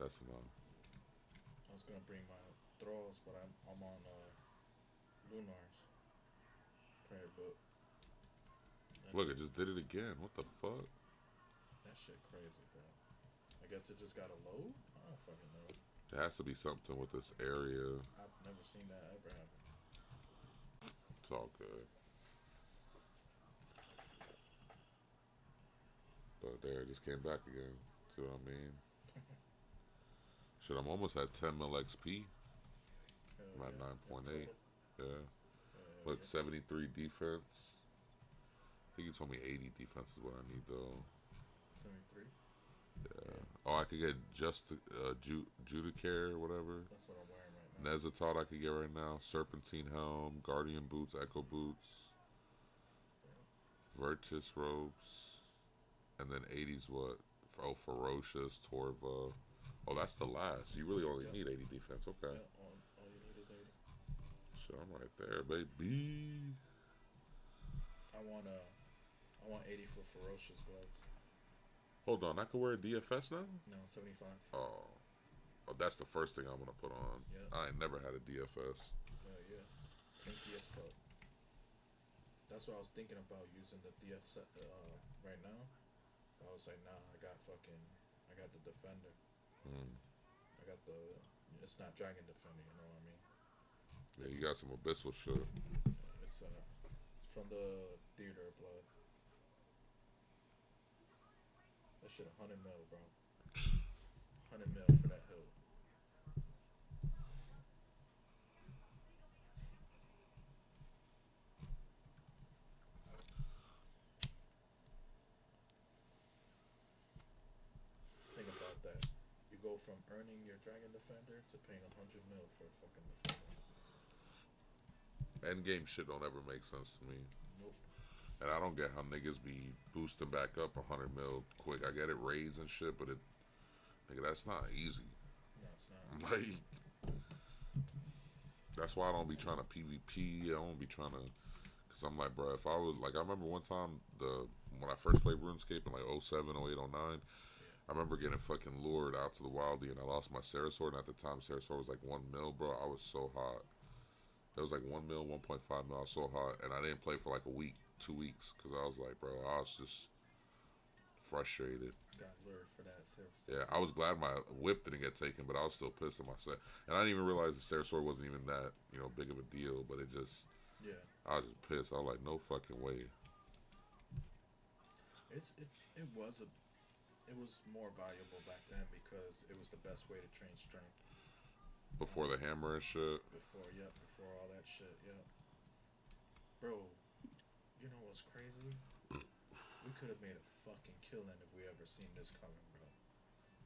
That's enough. I was gonna bring my throws, but I'm on Lunars prayer book. That Look, it shit, just did it again. What the fuck? that shit crazy, bro. I guess it just got a load. I don't fucking know. There has to be something with this area. I've never seen that ever happen. It's all good. But there, it just came back again. See what I mean? Shit, I'm almost at 10 mil XP. Hell I'm at yeah, in 9.8. total. Yeah. Hell Look, yeah. 73 defense. I think you told me 80 defense is what I need, though. 73. Yeah. Yeah, Oh, I could get just Judicare or whatever. that's what I'm wearing right now. Nezatot I could get right now. Serpentine Helm. Guardian Boots. Echo Boots. Yeah. Virtus Robes. And then 80's what? Oh, Ferocious. Torva. Oh, that's the last. You really only Yep. need 80 defense. Okay. Yeah. All you need is 80. So I'm right there, baby. I want uh I want 80 for ferocious gloves. Hold on. I can wear a DFS now? No, 75. Oh. Oh, that's the first thing I'm going to put on. Yeah. I ain't never had a DFS. Hell yeah. Tinky as fuck. That's what I was thinking about using the DF set right now. I was like, nah, I got the defender. Mm. I got the, it's not dragon defender. You know what I mean? Yeah, you got some abyssal shit. It's from the theater of blood. That shit 100 mil, bro. 100 mil for that hill. Think about that. You go from earning your dragon defender to paying 100 mil for a fucking defender. Endgame shit don't ever make sense to me. Nope. And I don't get how niggas be boosting back up 100 mil quick. I get it, raids and shit, but nigga, that's not easy. No, it's not. Like, that's why I don't be trying to PvP. I don't be trying to, cause I'm like, bro, if I was like, I remember one time when I first played RuneScape in like '07, '08, '09. Yeah. I remember getting fucking lured out to the Wildy, and I lost my Sarasword. And at the time, Sarasword was like 1 mil, bro. I was so hot. It was like 1 mil, 1.5 mil. I was so hot, and I didn't play for like a week, 2 weeks, because I was like, bro, I was just frustrated. Got lured for that service. Yeah, I was glad my whip didn't get taken, but I was still pissed at myself. And I didn't even realize the Sarasword wasn't even that, big of a deal. But Yeah. I was just pissed. I was like, no fucking way. It was more valuable back then because it was the best way to train strength. Before the hammer and shit. Before all that shit, yep. Bro, you know what's crazy? We could have made a fucking killing if we ever seen this coming, bro.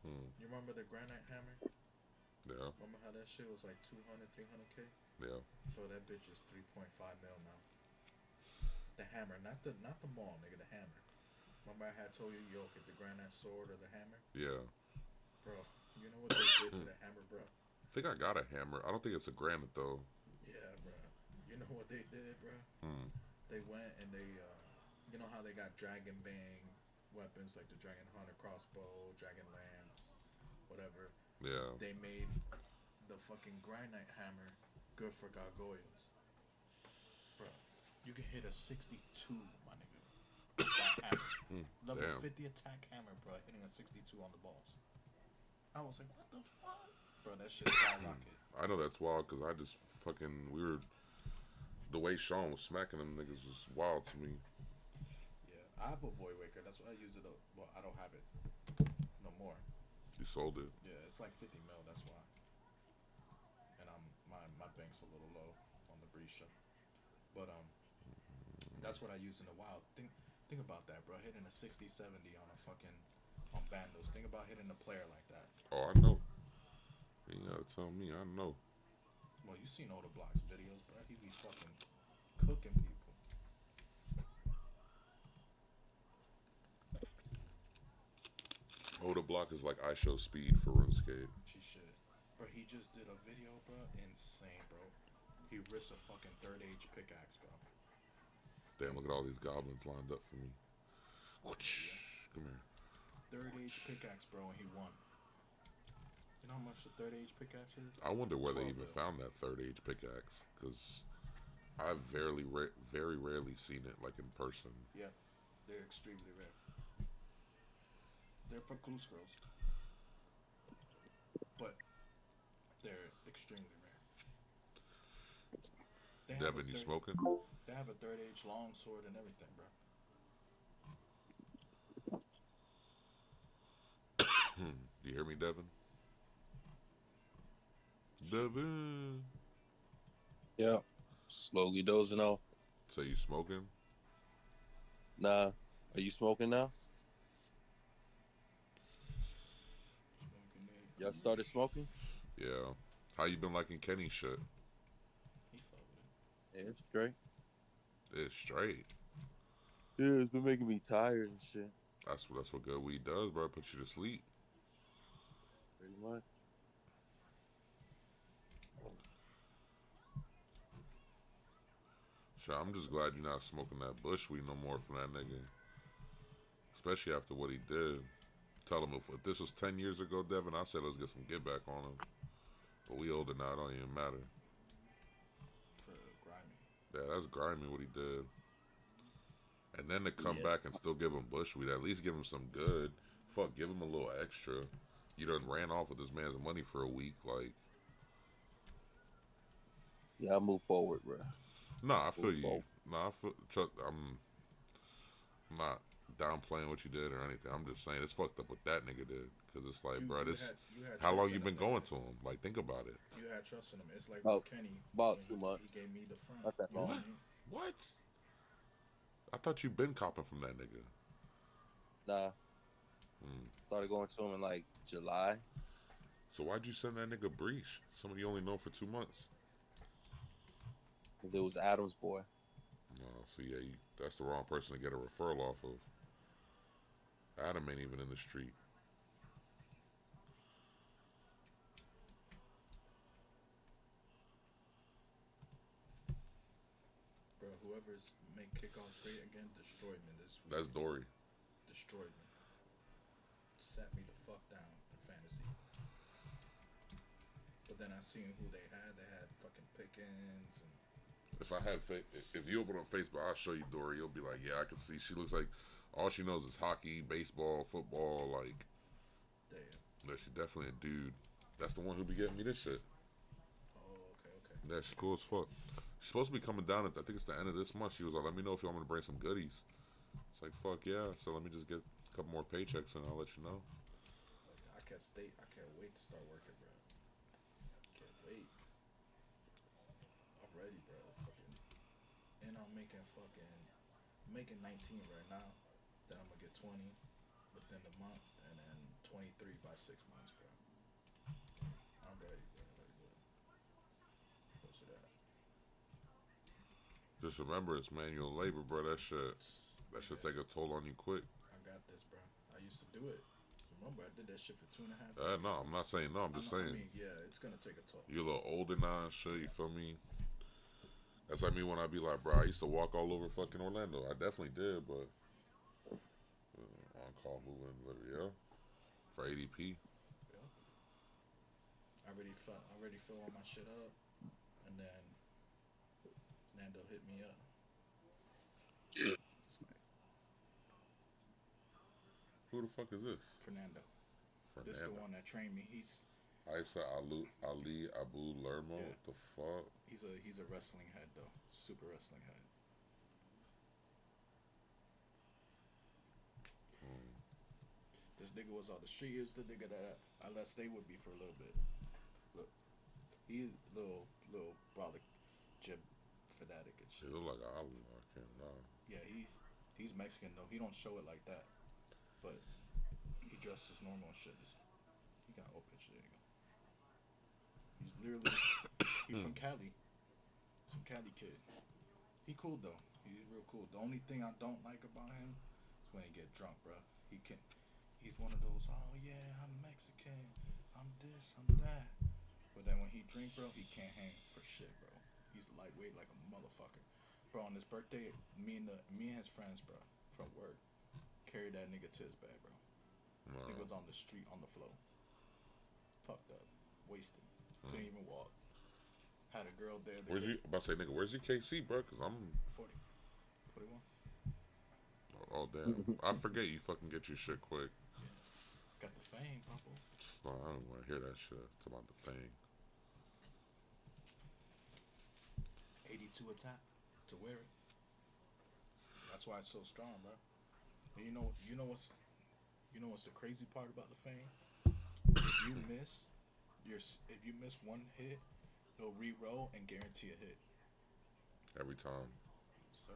Hmm. You remember the granite hammer? Yeah, Remember how that shit was like 200, 300K? yeah. Bro, that bitch is 3.5 mil now. The hammer, not the maul, nigga, the hammer. Remember I had told you, yo, get the granite sword or the hammer? Yeah. Bro, you know what they did to the hammer, bro? I think I got a hammer. I don't think it's a granite though. Yeah, bro. You know what they did, bro? Hmm. They went and you know how they got Dragon Bang weapons like the Dragon Hunter crossbow, Dragon Lance, whatever. Yeah. They made the fucking Granite Hammer good for gargoyles. Bro, you can hit a 62, my nigga. With that hammer. Hmm. Level Damn. 50 attack hammer, bro, hitting a 62 on the balls. I was like, what the fuck? Bro, that shit skyrocket. I know that's wild because I just fucking the way Sean was smacking them niggas was wild to me. Yeah, I have a Void Waker. That's what I use it. Well, I don't have it no more. You sold it. Yeah, it's like 50 mil. That's why. And my bank's a little low on the breach shop. But that's what I use in the wild. Think about that, bro. Hitting a 60, 70 on a fucking on bandos. Think about hitting a player like that. Oh, I know. You gotta tell me. I know. Well, you seen all the blocks videos, bro. He be fucking cooking people. Oda block is like I show speed for RuneScape. She should. Bro, he just did a video, bro. Insane, bro. He risked a fucking third age pickaxe, bro. Damn, look at all these goblins lined up for me. Yeah. Come here. Third age pickaxe, bro, and he won. much the third age pickaxe is? I wonder where they 12 even mil. found that third age pickaxe, because I've very rarely seen it like in person. Yeah, they're extremely rare. They're for clue scrolls, but they're extremely rare. They have a Devin, you third. smoking? They have a third age long sword and everything, bro. Do you hear me, Devin? Devin. Yeah. Slowly dozing off. So you smoking? Nah. Are you smoking now? Smoking that Y'all started kush. smoking? Yeah. How you been liking Kenny shit? He fuck with it. Yeah, it's straight. It's straight. Yeah, it's been making me tired and shit. That's what good weed does, bro. Put you to sleep. Pretty much. Shit, I'm just glad you're not smoking that bush weed no more from that nigga. Especially after what he did. Tell him if this was 10 years ago, Devin, I said let's get some get back on him. But we older now, it don't even matter. For grimy. Yeah, that's grimy what he did. And then to come Yeah. back and still give him bushweed, at least give him some good. Fuck, give him a little extra. You done ran off with this man's money for a week, like. Yeah, I'll move forward, bro. Nah, I feel Move you. forward. Nah, I'm not downplaying what you did or anything. I'm just saying it's fucked up what that nigga did. Cause it's like, bro, this. You had How trust long in you been him, going man. to him? Like, think about it. You had trust in him. It's like Oh, with Kenny. about when 2 months. He gave me the front. Not that You know long. what I mean? What? I thought you been copping from that nigga. Nah. Hmm. Started going to him in like July. So why'd you send that nigga Breach? Somebody you only know for 2 months. Because it was Adam's boy. No, so yeah, that's the wrong person to get a referral off of. Adam ain't even in the street. Bro, whoever's make kickoff great again destroyed me this week. That's Dory. Destroyed me. Sat me the fuck down in fantasy. But then I seen who they had. They had fucking Pickens and If you open on Facebook, I'll show you Dory. You'll be like, yeah, I can see. She looks like all she knows is hockey, baseball, football. Like, damn. yeah, she definitely a dude. That's the one who be getting me this shit. Oh, okay. Yeah, she's cool as fuck. She's supposed to be coming down. I think it's the end of this month. She was like, let me know if you want me to bring some goodies. It's like, fuck yeah. So let me just get a couple more paychecks and I'll let you know. I can't wait to start working, bro. Can't wait. I'm ready, bro. Fucking. And I'm making 19 right now. Then I'm gonna get 20 within the month, and then 23 by 6 months, bro. I'm ready, bro. Like what? What's it at? Just remember, it's manual labor, bro. That shit take a toll on you quick. I got this, bro. I used to do it. Remember, I did that shit for 2.5 years. No, I'm not saying no. I'm just saying. I mean, yeah, it's gonna take a toll. You're a little older now and shit, you feel me? That's like me when I be like, bro, I used to walk all over fucking Orlando. I definitely did, but on call moving, but yeah, for ADP. Yeah. I already fill all my shit up, and then Nando hit me up. It's like Who the fuck is this? Fernando. This Fernando. the one that trained me. Isa Ali Abu Lermo. Yeah. What the fuck? He's a wrestling head though, super wrestling head. This nigga was on the street. He was the nigga that I let stay with me for a little bit. Look, he little brother, gym fanatic and She shit. look like Ali. I can't lie. Yeah, he's Mexican though. He don't show it like that, but he dresses normal and shit. He got an old picture. There you go. He's literally he's from Cali. Some Cali kid. He cool though. He's real cool. The only thing I don't like about him is when he get drunk, bro. He's one of those. Oh yeah, I'm Mexican. I'm this. I'm that. But then when he drink, bro, he can't hang for shit, bro. He's lightweight like a motherfucker. Bro, on his birthday, me and his friends, bro, from work, carried that nigga to his bed, bro. He was on the street on the floor. fucked up, wasted. Couldn't even walk. Had a girl there. That Where's you about to say, nigga? Where's your KC, bro? Cause I'm 40, 41. oh damn. I forget you fucking get your shit quick. Yeah. Got the fame, bro. No, I don't want to hear that shit. It's about the thing. 82 attack to wear it. That's why it's so strong, bro. And you know what's the crazy part about the fame? If you miss if you miss one hit, it'll re-roll and guarantee a hit. Every time. Sir.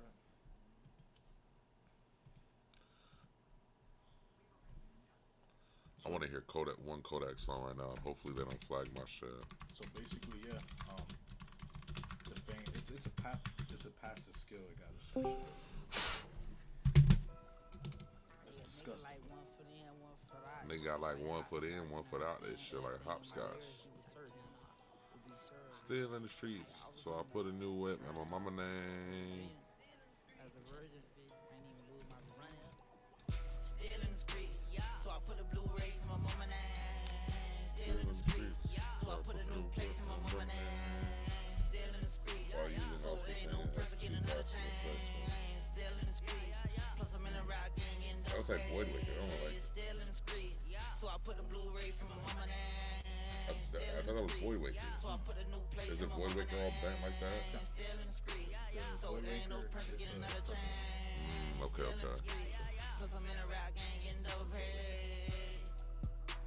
I want to hear Kodak song right now. Hopefully they don't flag my shit. So basically, yeah. The fame, it's a passive skill. It got to show. It's disgusting. They got like 1 foot in, 1 foot out. This shit like hopscotch. Still in the streets, so I put a new whip and my mama name. Still in the streets, so I put a Blu-ray for my mama name. Still in the streets, so I put a new place in my mama name. Still in the streets, so it ain't no person getting another chain. Still in the streets, plus I'm in a rock gang in the That was like Void Waker. I don't know, like still in the streets, so I put a Blu-ray for my mama name. I thought that was Void Waker. So I put a new place Is it in my Void mama Waker all bent like that? Still in the streets, so Void there ain't no Waker, person it's getting a another chain. Okay, okay. Plus I'm in a rock gang getting double pay.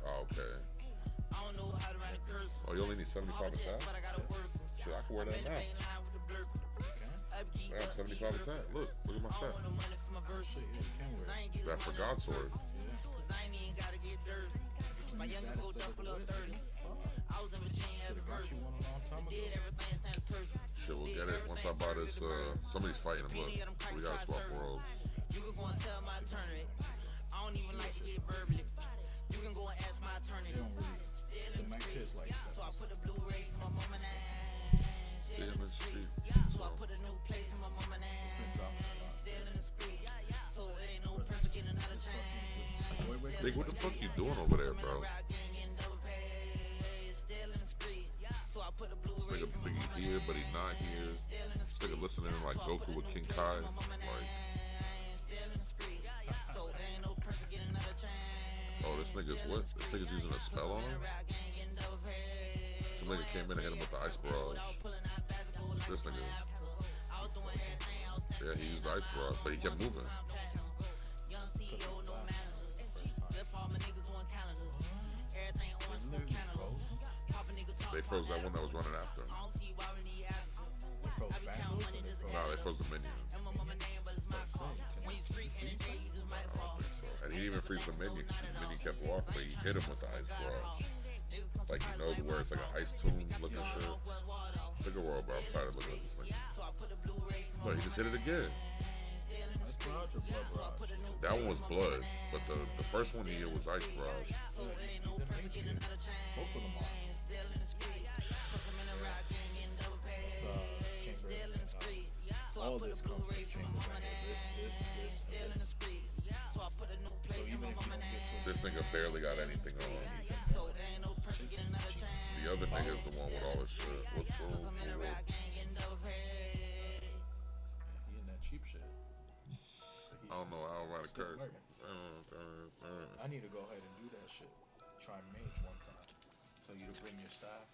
Oh, okay. I don't know how to write a curse. Oh, you only need 75 attack? But I gotta work. Shit, I can wear that now. Okay. I have 75 attack. Look at my set. Shit, yeah, you can wear it. That for God sword. Yeah. My youngest go double up 30. I was in Virginia as a Got you virgin. one a long time Did ago. everything stand person. Shit, we'll get it once I buy this. Somebody's fighting him. Look, we gotta swap worlds. You can go and tell my attorney. I don't even like to get verbally. You can go and ask my attorney. They don't really. Still The in the max street. hits like So I that. put a Blu-ray for my mama name. Still in the street. So I put a new place in my mama name. Still in the street. So it ain't no person getting another chain. Nigga, what the fuck you doing over there, bro? This nigga be here, but he not here. This nigga listening like Goku with King Kai. Like, oh, this nigga's what? This nigga's using a spell on him? Some nigga came in and hit him with the ice barrage. This nigga. Yeah, he used the ice barrage, but he kept moving. They froze that one that was running after him. They froze Bengals or they froze Nah, they froze the minion. I don't think so. And he didn't even freeze the minion because the minion kept walking, but he hit him with the ice barrage. Like, you know, where it's like an ice tomb looking shit. Look at world, bro. I'm tired of looking at this thing. But he just hit it again. Ice barrage or blood barrage? That one was blood, but the first one he hit was ice barrage. He's in Patriot. Both of them are. It's Chamber. All this comes from Chamber. This. So even if you don't get to This nigga barely got anything on. The other nigga is the one with all this shit. What's he in that cheap shit. I don't know how to write a Still curse. working. I need to go ahead and do that shit. Try mage one time. Tell you to bring your staff.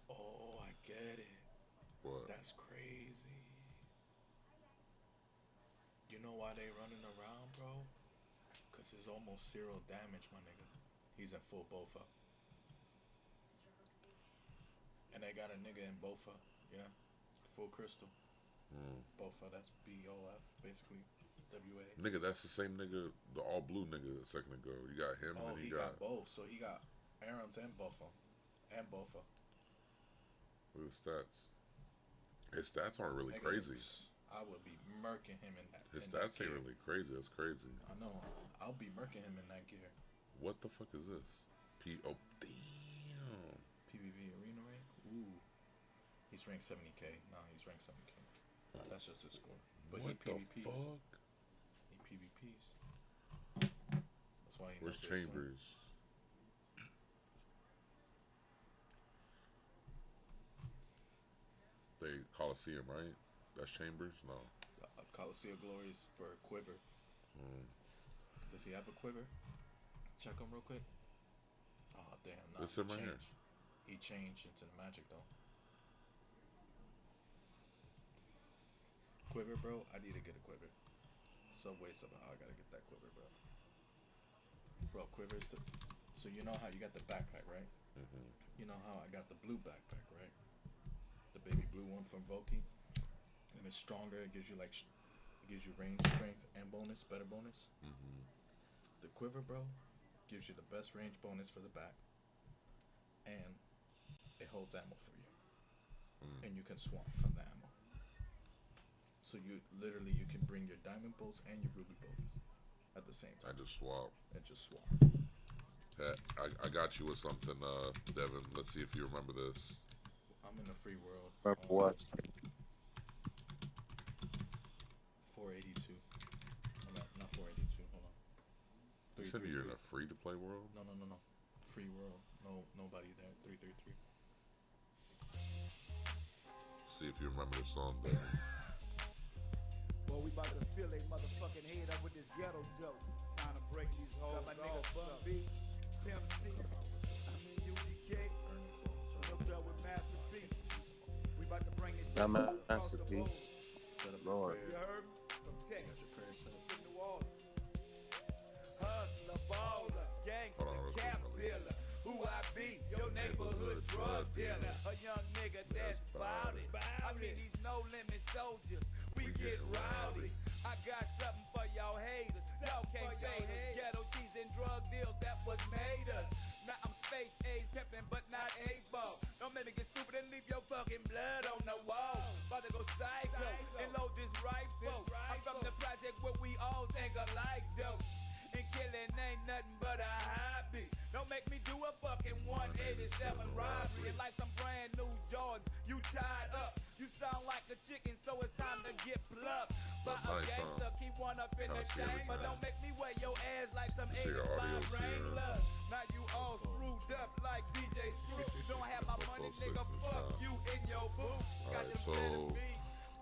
Oh, I get it. What? That's crazy. You know why they running around, bro? Cause it's almost zero damage, my nigga. He's at full Bofa. And they got a nigga in Bofa, yeah. Full crystal. Bofa, that's B-O-F, basically. W-A. Nigga, that's the same nigga, the all blue nigga a second ago. You got him Oh, and he you got both. So he got Arams and Bofa. And Bofa. what are his stats? His stats aren't really Nigga, crazy. I would be murking him in that. His in that stats ain't gear. really crazy. That's crazy. I know. I'll be murking him in that gear. What the fuck is this? Oh, damn. he's ranked 70K. Nah, he's ranked 70K. That's just his score. But What he the PvPs. fuck? He PvPs. That's why he Where's knows his Chambers? They Coliseum, right? That's Chambers? No. Coliseum Glories for Quiver. Hmm. Does he have a quiver? Check him real quick. Oh damn! Nah, It's him right here. He changed into the magic though. Quiver, bro. I need to get a quiver. Subway somehow. I gotta get that quiver, bro. Bro, quiver is the. So you know how you got the backpack, right? Mm-hmm. You know how I got the blue backpack, right? The baby blue one from Voki, and it's stronger. It gives you like, it gives you range, strength, and bonus, better bonus. Mm-hmm. The quiver, bro, gives you the best range bonus for the back, and it holds ammo for you, and you can swap from the ammo. So you literally you can bring your diamond bolts and your ruby bolts at the same time. I just swap. And just swap. Pat, I got you with something, Devin. Let's see if you remember this. I'm in a free world. Remember what? 482. Not 482. Hold on. You said you're in a free-to-play world? No. Free world. Nobody there. 333. See if you remember the song, Devin. Well, we about to fill a motherfucking head up with this ghetto dope. Trying to break these hoes. Got my nigga Bun B, Pimp C, I'm in UGK, hooked up with Master P. We about to bring this shit I'm across Master the P. board. Set up Lord. You heard me? From Texas your prayer set up. to New Orleans. Hustler, baller, gangster, Hold on, cap let's see. dealer. Who I be? Your neighborhood drug dealer. A young nigga that's bout it. I mean these no limit soldiers. We get rowdy. I got something for y'all haters. Y'all can't fade us. Ghetto cheese and drug deals, that was made us. Now I'm space age pimpin', but not A-ball. Don't make me get stupid and leave your fucking blood on the wall. About to go psycho and load this rifle. I'm from the project where we all think alike, though. And killing ain't nothing but a hobby. Don't make me do a fucking 187 robbery. And like some brand new Jordans, you tied up. You sound like a chicken, so it's time to get plucked. By a Nice, gangster, huh? keep one up in Kinda the see chamber. everything. Don't make me wear your ass like some You see your 85 audios here. Wrangler. Now you all screwed up like DJ Screw. Don't have my money, nigga, fuck you in your booth. Got Alright, them so- better be,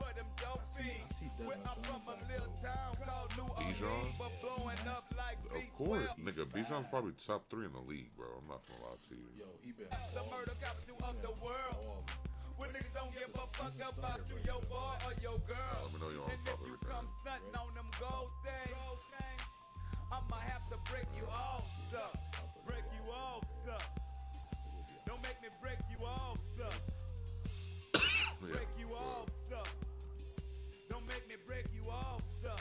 but them dope I fiends. see Where Devin I'm from a Jones little back, town called New Bijan? Orleans, but blowing up like Of B12. course. Nigga, Bijan's probably top 3 in the league, bro. I'm not gonna lie to you. Yo, he been The murder capital of the world. all When niggas don't give a fuck Season about started you, right your now. boy or your girl. Let me know you on And top if of you everything. come stunting on them gold things, I'ma have to break you off, suck. Break you off, suck. Don't make me break you off, suck. Break you off, suck. Don't make me break you off, suck.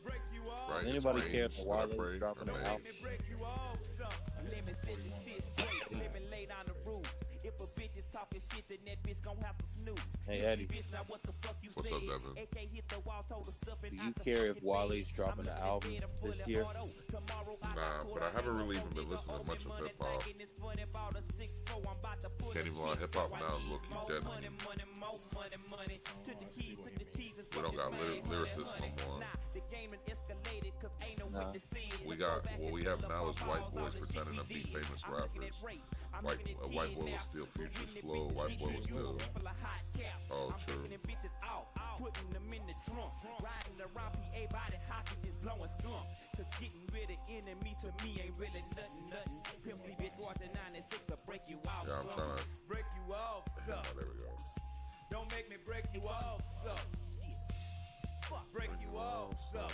Break you off. Right, Anybody it's care range, for why not they break, dropping or the make. album? Let me break you off, suck. Lemon said the shit straight. Lemon lay down the rules. If a bitch is talking shit, then that bitch gon' have to snooze. Hey, You see, Eddie. Bitch, now what the fuck you What's said? up, Devin? AK hit the wall, told her stuff and Do I you could care if fucking Wale's fade. dropping I'm the looking album dead and this fully year? auto. Tomorrow I Nah, got but caught I haven't up really in even a been nigga listening to much of open money hip-hop. thinking it's funny about a 6'4". I'm about to pull Can't a even lie, kid, hip-hop so I now is need low-key more dead. money, more money. Took the I see keys, what took you the cheese and We don't got fucking lyricists no more. Nah, the game done escalated 'cause ain't no Nah. witnesses. We Let's go got back what and we fill have up now our is white balls, boys all the shit pretending we to be did. famous I'm looking at rappers. rape. I'm Like looking at a white kids boy will now. steal Future's Really flow. bitches White boy will get you steal. full of hot caps. Oh, I'm true. taking them bitches out, putting them in the trunk, riding around PA body hockey, just blowing skunk. 'Cause getting rid of enemy to me ain't really nothing. Pimp C bitch watching 96 to break you out. Yeah, I'm son. trying to. Break you off, Oh, suck. there we go. Don't make me break you off, suck. Break you off, suck.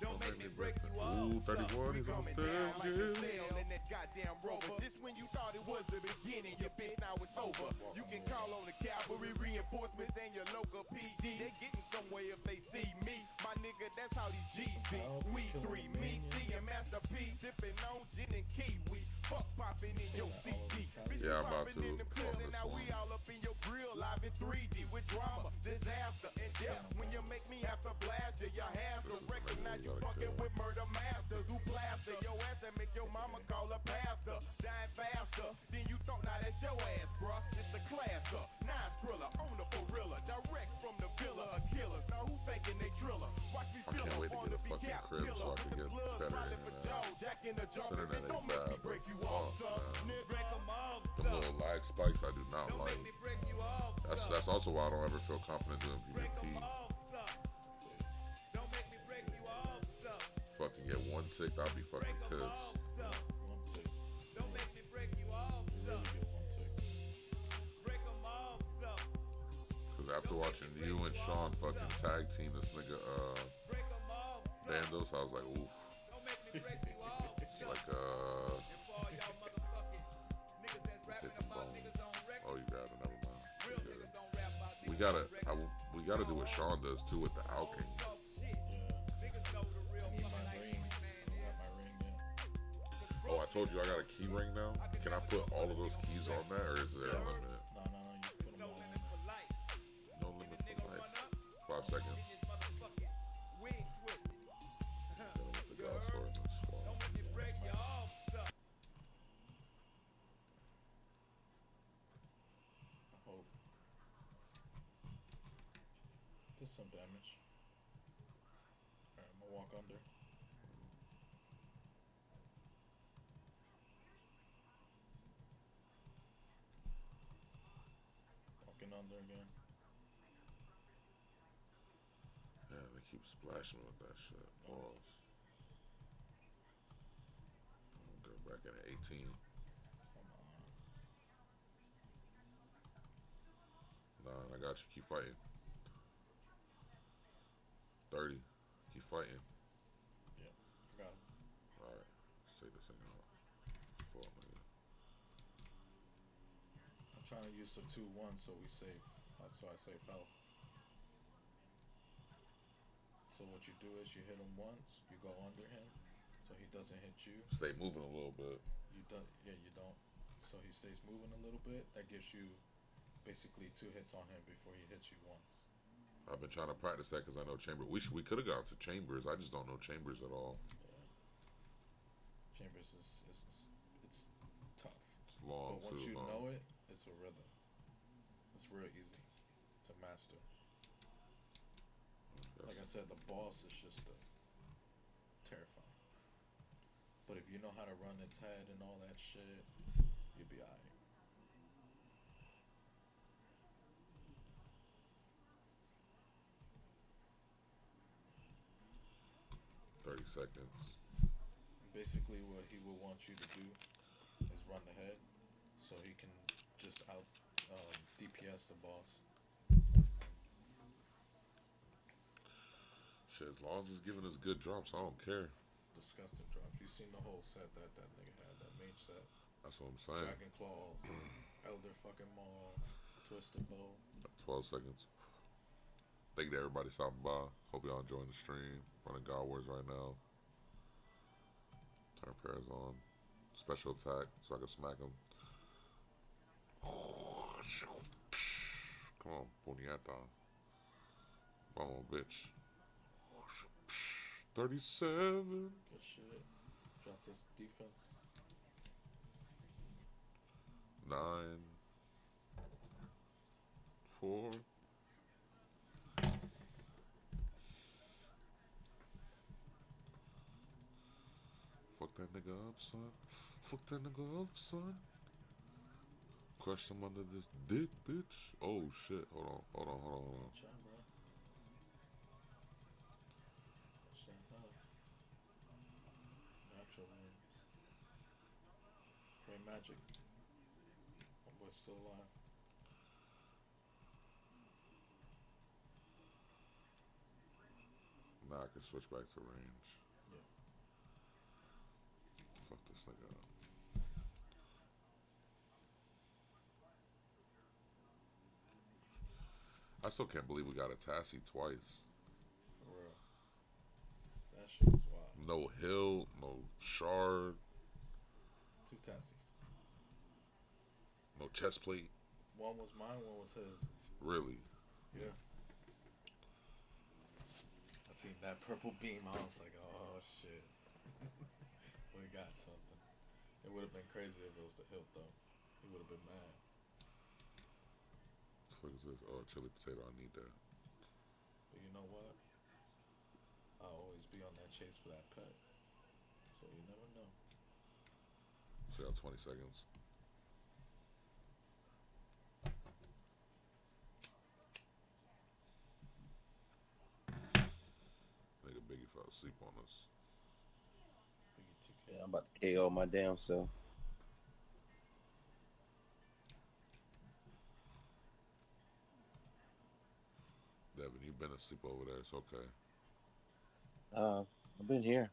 Don't make me break you off. Ooh, suck. 31, he's on Coming down like a the sail in that goddamn rover. Just when you thought it was the beginning, your bitch now it's over. You can call on the cavalry reinforcements and your local PD. They getting somewhere if they see me. My nigga, that's how these G's be. We three, me, C, and Master P. Sipping on gin and kiwi. Fuck popping in your CD. Bitch, Yeah, you I'm about popping to in them call pills, this and now one. we all up in your grill live in 3D with drama, disaster, and death. When you make me have to blast you, your have to recognize you fucking with murder masters who plaster your ass and make your mama call a pastor. Dying faster than you thought, now that's your ass, bruh. It's the class up. Nine Skrilla, owner for realer. Direct from the villa of killers. Now who thinking they triller? Watch me I feel can't wait to on get a the fucking cap crib so I killer. can get better internet. Jack in the jar. Internet ain't Don't make bad, me but break you fuck, off, son. man. Nigga. Break 'em off, The son. little lag spikes I do not Don't like. make me break you off, son. That's also why I don't ever feel confident doing Break 'em PvP. off, son. Don't make me break you off, son. Fucking get one tick, I'll be fucking Break 'em pissed. off, son. One tick. Don't make me break you off, son. Really get one tick. Break 'em off, son. Cause after watching you and Sean fucking tag team this nigga Break 'em off, son. Bandos, I was like, oof. Don't make me break you off, son. Like And for all y'all motherfucking niggas that's rapping take the about bone. niggas on record, Oh, you got it. Never mind. real We good. niggas don't rap about We niggas gotta, on record. we gotta do what Sean does too with the Alking. Talk shit. Yeah. Niggas know the real I need my fucking ring. like I man got my ring yet. Oh, I told you I got a key ring now. Can I put all of those keys on there, or is there a limit? No, you put them No all limit in. for life. No limit Nigga for run life. up, 5 seconds. his motherfucking wig twisted. With the You God heard? sword and the sword. Don't make me break you off, son. I hope. Did some damage. Alright, I'm gonna walk under. Walking under again. Yeah, they keep splashing me with that shit. Pause. Go back at 18. Come on. 9, I got you. Keep fighting. 30. Keep fighting. I got him. Alright. Let's take this thing out. Fuck, nigga. I'm trying to use the 2-1 so we save. So I save health. So what you do is you hit him once, you go under him, so he doesn't hit you. Stay moving a little bit. You don't. Yeah, you don't. So he stays moving a little bit. That gives you basically 2 hits on him before he hits you once. I've been trying to practice that because I know chamber. We could have gone to chambers. I just don't know chambers at all. Yeah. Chambers is it's tough. It's long But once too. you know it, it's a rhythm. It's real easy to master. Like I said, the boss is just terrifying. But if you know how to run its head and all that shit, you'll be alright. Seconds. Basically, what he will want you to do is run the head, so he can just out DPS the boss. Shit, as long as it's giving us good drops, I don't care. Disgusting drops. You seen the whole set that nigga had, that mage set. That's what I'm saying. Dragon Claws, Elder fucking Maul, Twisted Bow. 12 seconds. Thank you to everybody stopping by. Hope y'all enjoying the stream. Running God Wars right now. Turn pairs on. Special attack so I can smack him. Come on, puñeta. Vamos, bitch. 37. Good shit. Drop this defense. 9. 4. Fuck that nigga up, son. Fuck that nigga up, son. Crush him under this dick, bitch. Oh shit. Hold on. Watch out, bro. Watch that health. Natural wounds. Pray magic. My boy's still alive. Now I can switch back to range. Yeah. Fuck this nigga up. I still can't believe we got a Tassie twice. For real. That shit was wild. No hill, no shard, 2 Tassies. no chest plate. One was mine, one was his. Really? Yeah. I seen that purple beam, I was like, oh shit. We got something. It would have been crazy if it was the hilt though. He would have been mad. fuck is this? Oh, chili potato. I need that. But you know what? I'll always be on that chase for that pet. So you never know. So you got 20 seconds. Nigga Biggie fell asleep on us. Biggie TK. Yeah, I'm about to KO my damn self. Devin, you've been asleep over there. It's okay. I've been here.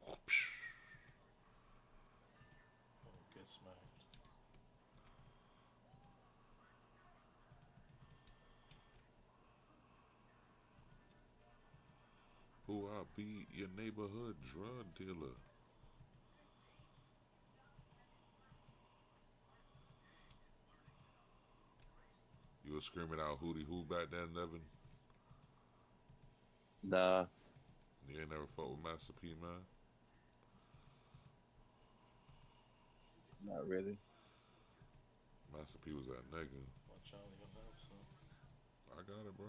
Oh, get smacked. Who I be? Your neighborhood drug dealer. You were screaming out hootie hoo back then, Devin? Nah, You ain't never fought with Master P, man? not really. Master P was that nigga. Watch out, your nerves, son. I got it, bro.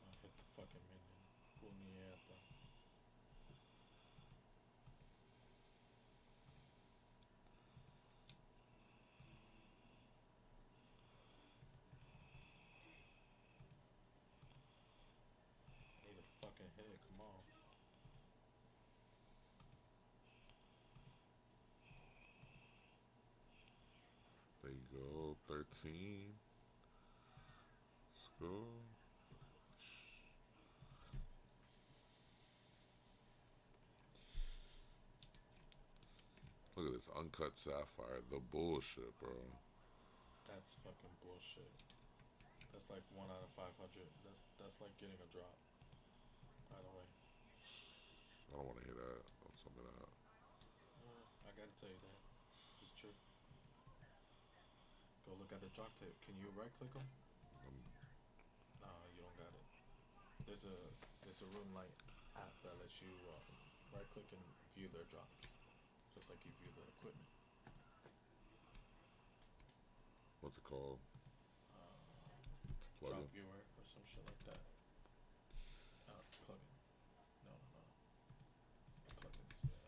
I hit the fucking minion. Puñeta. Need a fucking hit, come on. There you go. 13. Let's go. Look at this uncut sapphire. The bullshit, bro. That's fucking bullshit. That's like 1 out of 500. That's like getting a drop. By the way. I don't want to hear that. Don't tell me that. I gotta tell you that. This is true. Go look at the drop tape. Can you right click them? Nah, you don't got it. There's a room light app that lets you right click and view their drops. Just like you view the equipment. What's it called? Drop Plugin. viewer or some shit like that. Plugin. No. Plugins, yeah.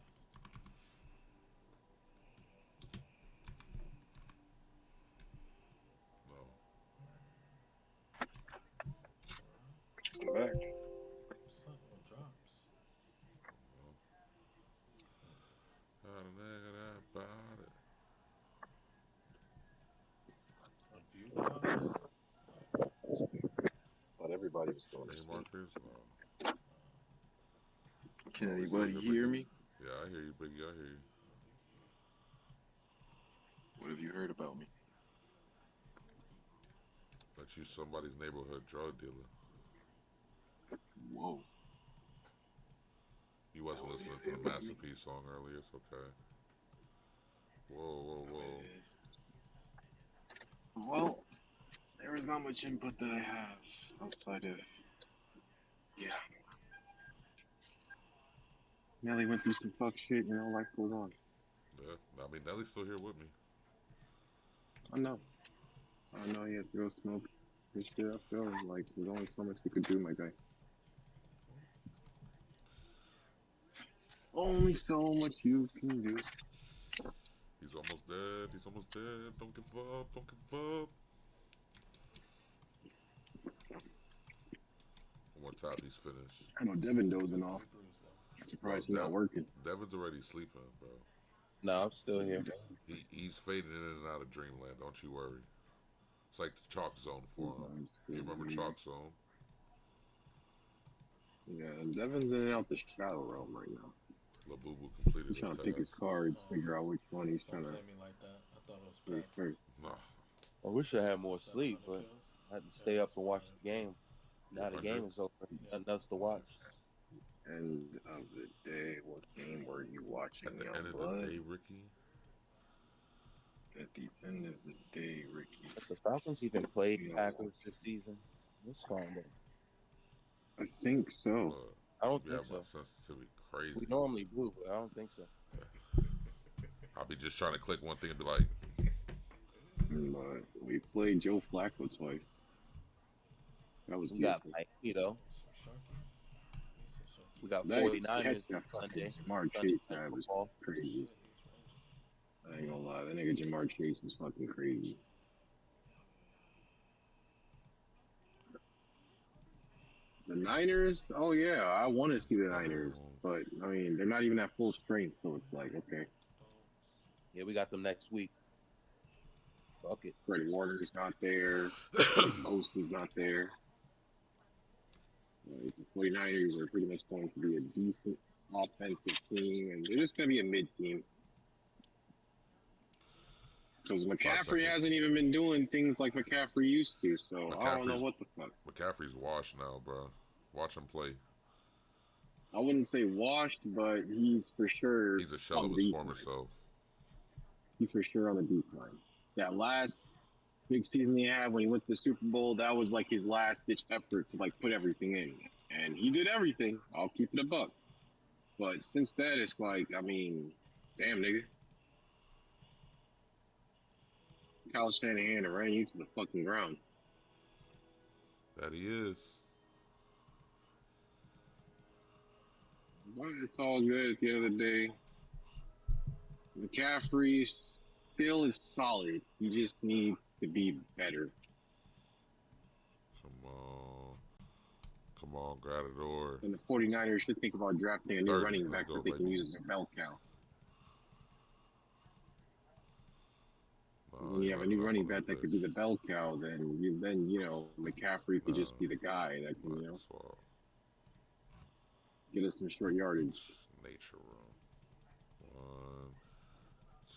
No. Come back. What's up? What drops? How the nigga that about it? A view drops? Thought everybody was going to Stream sleep. markers? No. Can Oh, we anybody still hear Biggie. me? Yeah, I hear you, Biggie. I hear you. What have you heard about me? That you somebody's neighborhood drug dealer. Whoa. You wasn't Oh, listening is to it the Master Biggie? P song earlier. It's okay. Whoa. Well, there is not much input that I have outside of, yeah. Nelly went through some fuck shit, life goes on. Yeah. I mean, Nelly's still here with me. I know, he has to go smoke his shit. I feel like there's only so much you could do, my guy. Only so much you can do. He's almost dead. Don't give up. One more tap, he's finished. I know Devin dozing off. Bruise though. Surprised he's not working. Devin's already sleeping, bro. No, I'm still here. He's fading in and out of dreamland. Don't you worry. It's like the chalk zone for him. You remember chalk zone? Yeah, Devin's in and out the shadow realm right now. Labubu completed He's trying the to pick his task. cards, figure out which one he's Don't trying to play me like that. I thought it was play bad. first. Nah. I wish I had more 700 sleep, but kills. I had to stay up and watch the game. Now the 100? game is over. Nothing else to watch. End of the day, what game were you watching, At the young end of blood? the day, Ricky. At the end of the day, Ricky. If the Falcons even played Yeah. Packers this season, let's find out. I think so. Look, I don't you think have my so. sensitivity crazy. We normally do, but I don't think so. I'll be just trying to click one thing and be like, But we played Joe Flacco twice. That was We got beautiful. Miami though. Some Sharkies. Need some Sharkies. We got That catch 49ers that fucking Sunday. Jamar Sunday Chase night had was football. crazy. Shit, he's raging. I ain't gonna lie, that nigga Jamar Chase is fucking crazy. The Niners, oh yeah, I want to see the Niners, but I mean they're not even at full strength, so it's like okay, Yeah, we got them next week. Fuck it. Freddie Warner's not there, Ghost is not there. The 49ers are pretty much going to be a decent offensive team, and they're just going to be a mid team. Because McCaffrey hasn't even been doing things like McCaffrey used to, so I don't know what the fuck. McCaffrey's washed now, bro. Watch him play. I wouldn't say washed, but he's for sure. He's a shell of his former self. He's for sure on the decline. That last big season he had when he went to the Super Bowl, that was like his last ditch effort to like put everything in, and he did everything. I'll keep it a buck. But since then, it's like, I mean, damn nigga, Kyle Shanahan ran you to the fucking ground. That he is. But it's all good at the end of the day. McCaffrey still is solid. He just needs to be better. Come on, Gradador. And the 49ers should think about drafting a new running back that they can use as a bell cow. When you have a new running back that could be the bell cow, then you know McCaffrey could just be the guy that can, you know, get us some short yardage. Nature room.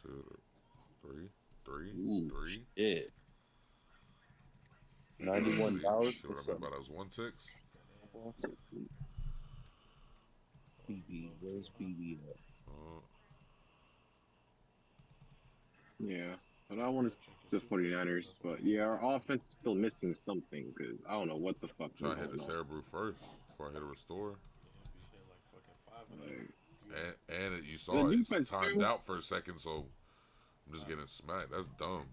1, 2, 3. Yeah. $91 See what I mean by those 1 ticks? BB, where's BB at? Yeah, but I want to the 49ers. But yeah, our offense is still missing something because I don't know what the fuck. Try to hit the Cerebrew first before I hit a restore. And you saw it's timed out for a second, so I'm just getting smacked. That's dumb.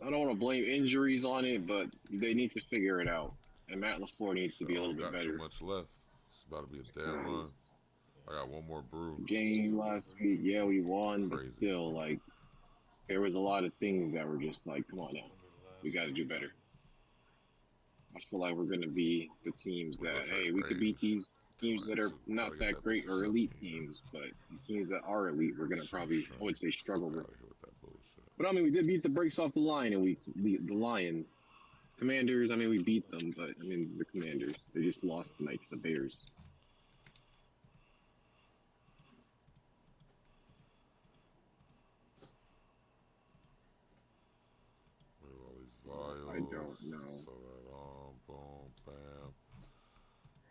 I don't want to blame injuries on it, but they need to figure it out. And Matt LaFleur needs to be a little bit better. Too much left. It's about to be a dead run. I got one more brew. Game last week, yeah, we won, but still, like, there was a lot of things that were just like, come on now, we got to do better. I feel like we're going to be the teams that, hey, we could beat these teams that are not that great or elite teams, but the teams that are elite, we're going to probably, I would say, struggle with. But I mean, we did beat the brakes off the line, and the Lions. Commanders, I mean, we beat them, but I mean, the Commanders, they just lost tonight to the Bears. I don't know. So that boom, bam.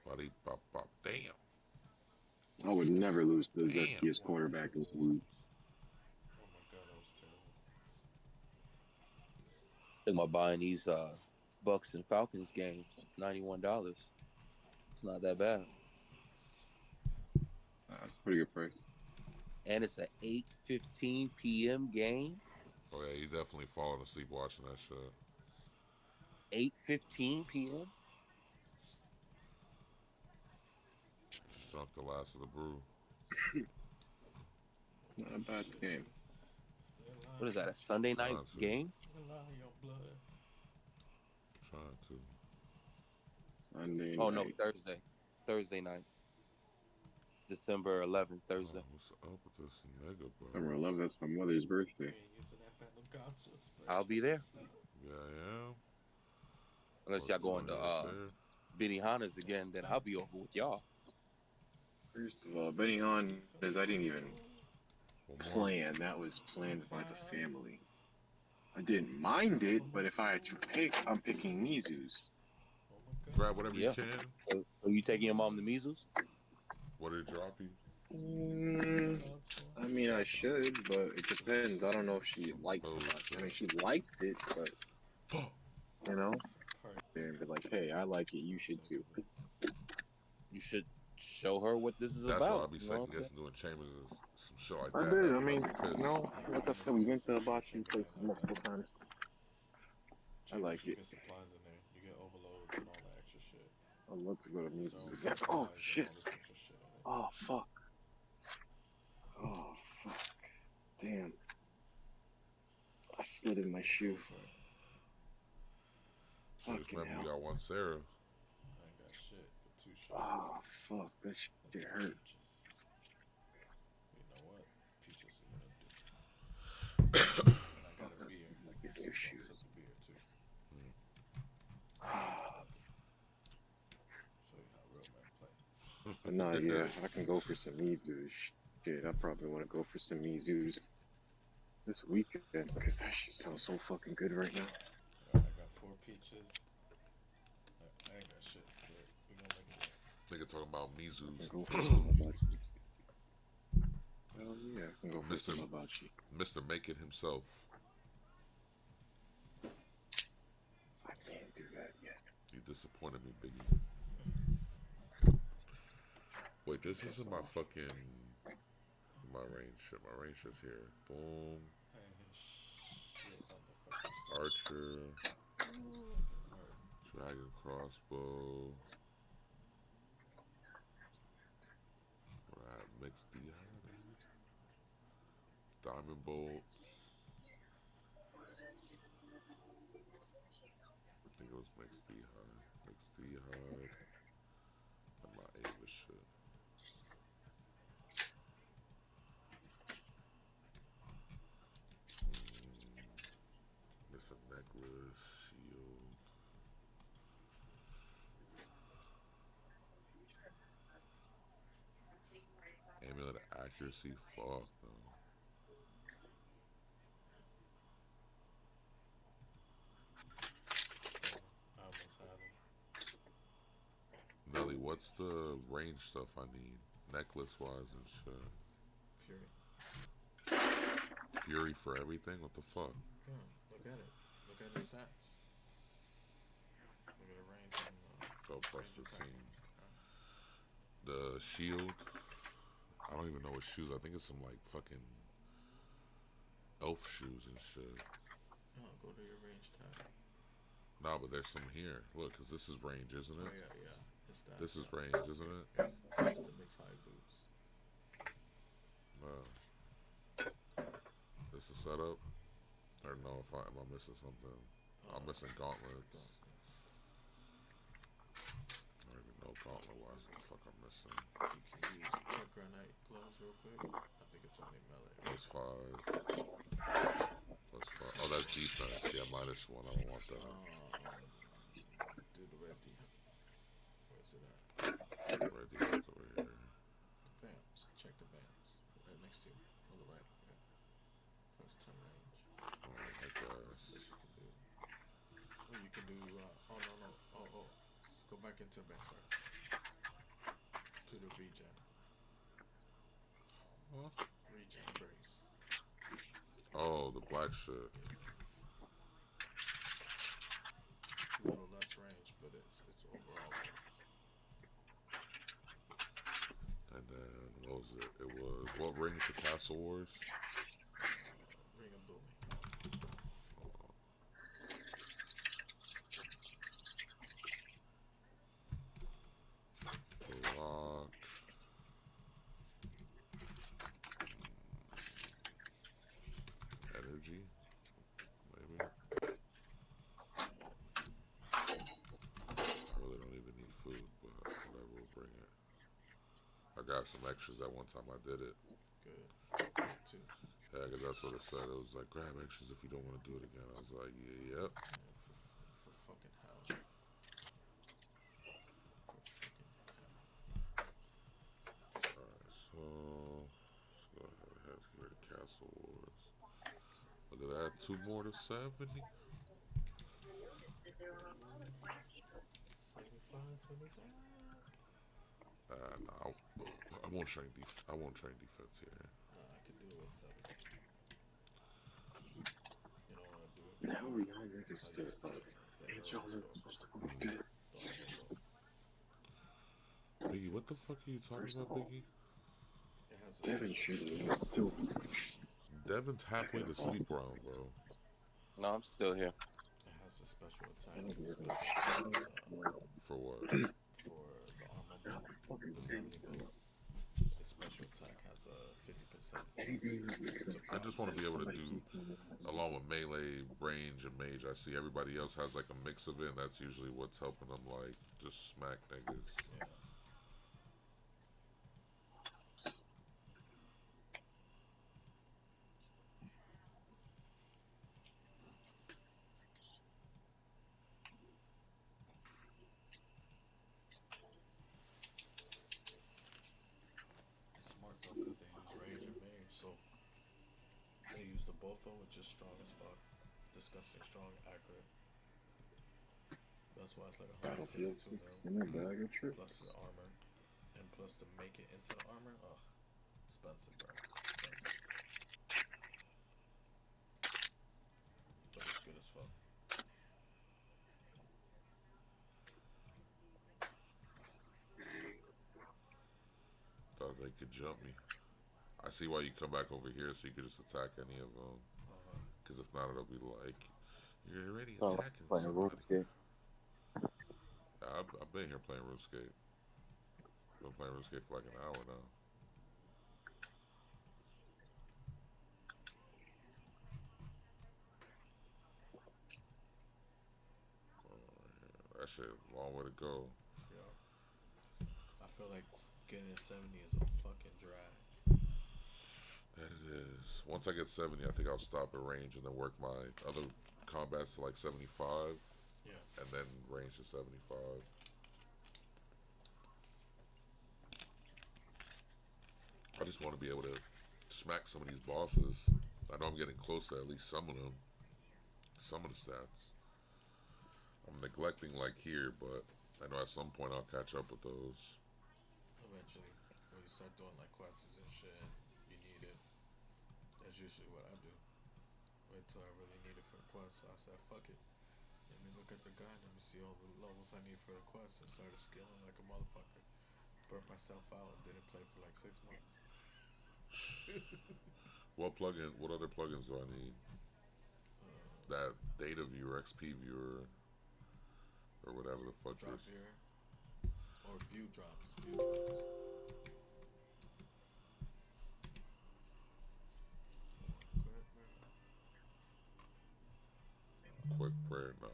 Buddy, pop, pop, damn. I would never lose to the zestiest quarterback in the league. Oh my god, that was terrible. Think about buying these Bucks and Falcons games. It's $91. It's not that bad. That's a pretty good price. And it's an 8:15 p.m. game. Oh yeah, you definitely falling asleep watching that shit. 8:15 p.m. Just drunk the last of the brew. Not a bad game. What is that? A Sunday night game? Trying to. Sunday Oh night. no, Thursday. Thursday night. It's December 11th, Thursday. What's up with this nigga, bro? December 11th, that's my mother's birthday. I'll be there. Yeah, I am. Unless y'all going to Benihana's again, then I'll be over with y'all. First of all, Benihana, I didn't even plan. That was planned by the family. I didn't mind it, but if I had to pick, I'm picking Mizu's. Grab whatever you can. So you taking your mom to Mizu's? What did it drop you? I mean, I should, but it depends. I don't know if she likes it. I mean, she liked it, but you know, and be like, hey, I like it. You should too. You should show her what this is That's why I about. be You know second what I'm guessing doing chambers and some shit like I that. did. I I'd mean, be pissed. like I said, we went to hibachi places multiple times. I Chambers, like you it. get supplies in there. You get overloads and all that extra shit. I'd love to go to There's Mises always again. Oh supplies and shit. all this extra shit in it. Oh fuck. Oh fuck. Damn. I slid in my shoe. Go for it. So just Fucking remember, hell. you got one Sarah. I ain't got shit but 2 shoes. Oh fuck. That That's shit some hurt. peaches. You know what? Peaches are gonna do. And I got a beer. Like your So new I'm gonna shoes. sip a beer too. Ah. Show you how real men play. But nah, yeah, I can go for some Mizus. Shit, I probably want to go for some Mizus this weekend because that shit sounds so fucking good right now. I got 4 peaches. I ain't got shit, but we gonna make it work. Nigga talking about I Mizus. can go for some hibachi. Hell yeah, I can go for some hibachi. Mr. Make It himself. I can't do that yet. You disappointed me, Biggie. Wait, this isn't my fucking... My range shit. My range shit's here. Boom. I ain't hear shit on the fucking Archer. word. Dragon crossbow. What I have mixed dehydrated. Diamond bolts. I think it was mixed dehydrated. Mixed dehydrated. And my Ava shit. It's a necklace, shield. Amulet of accuracy, fuck no. I almost had him. Nelly, what's the range stuff I need? Necklace wise and shit. Fury. Fury for everything? What the fuck? Yeah, look at it. Look at his stats. Look at the range and Go plus range 15. attack. The shield. I don't even know what shoes. I think it's some like fucking elf shoes and shit. No, go to your range tab. Nah, but there's some here. Look, cause this is range, isn't Oh it? yeah. It's that. This is range, isn't it? Yeah, it's the mixed high boots. This is set up. Or no, if am I missing something? I'm missing gauntlets. I don't even know gauntlet wise what the fuck I'm missing. You can use check granite gloves real quick. I think it's only melee. Plus 5. Plus 5. Oh, that's defense. Yeah, minus 1. I don't want that. Do the red D. Where's it at? Red defense over here. The vamps. Check the vamps. Right next to you. On the right. Yeah. Plus 10 range. Oh, I That's guess. what you can do. Well, you can do. Oh no. Oh. Go back into bench. Sorry. To the regen. What? Regen brace. Oh, the black shit. It's a little less range, but it's overall. And then, what was it? It was, what ring for Castle Wars? Ring of Bully. Block. Energy? Maybe? I really don't even need food, but whatever, we'll bring it. I got some extras that one time I did it. Good. Two. Yeah, because that's what it said. It was like, grab extras if you don't want to do it again. I was like, yeah, yep. For fucking hell. For fucking hell. Alright, so let's go ahead here to Castle Wars. Look at that, 2 more to 70. 75. No, I won't train I won't train defense here. I can do it with 7. You know what I do? Now we are ready to start. Angel is supposed to go get it. Biggie, what the fuck are you talking First about, of all, Biggie? It has a Devin special. should still. Devin's halfway to sleep round, bro. No, I'm still here. It has a special attack. I don't The hear special attack is For what? for the armor How build, the fuck is the the 70 still build. up? Its special attack has a 50% chance to I just want to be able to Somebody do, keeps telling me that. along with melee, range, and mage. I see everybody else has like a mix of it, and that's usually what's helping them like just smack niggas. Yeah. It's smart though because they use rage and mage, so they use the bofo, which is strong as fuck, disgusting strong, accurate. That's why it's like Battlefield 152 6 mil center bag of plus the tricks. armor, and plus to make it into the armor. Ugh, expensive, bro. Expensive, but it's good as fuck. Thought they could jump me. I see why you come back over here so you could just attack any of them. Because if not, it'll be like you're already Oh, attacking playing somebody. RuneScape. I've been here playing RuneScape. Been playing RuneScape for like an hour now. That shit, long way to go. Yeah. I feel like getting a 70 is a fucking drag. That it is. Once I get 70, I think I'll stop at range and then work my other combats to like 75. Yeah. And then range to 75. I just want to be able to smack some of these bosses. I know I'm getting close to at least some of them. Some of the stats. I'm neglecting like here, but I know at some point I'll catch up with those. Eventually, when you start doing like quests and shit, you need it. That's usually what I do. Wait till I really need it for the quest. So I said, fuck it. Let me look at the guide. Let me see all the levels I need for the quest and started skilling like a motherfucker. Burnt myself out and didn't play for like 6 months. What other plugins do I need? That data viewer, XP viewer, or whatever the fuck Drop is. here. Or view drops. View drops. Quick prayer, no.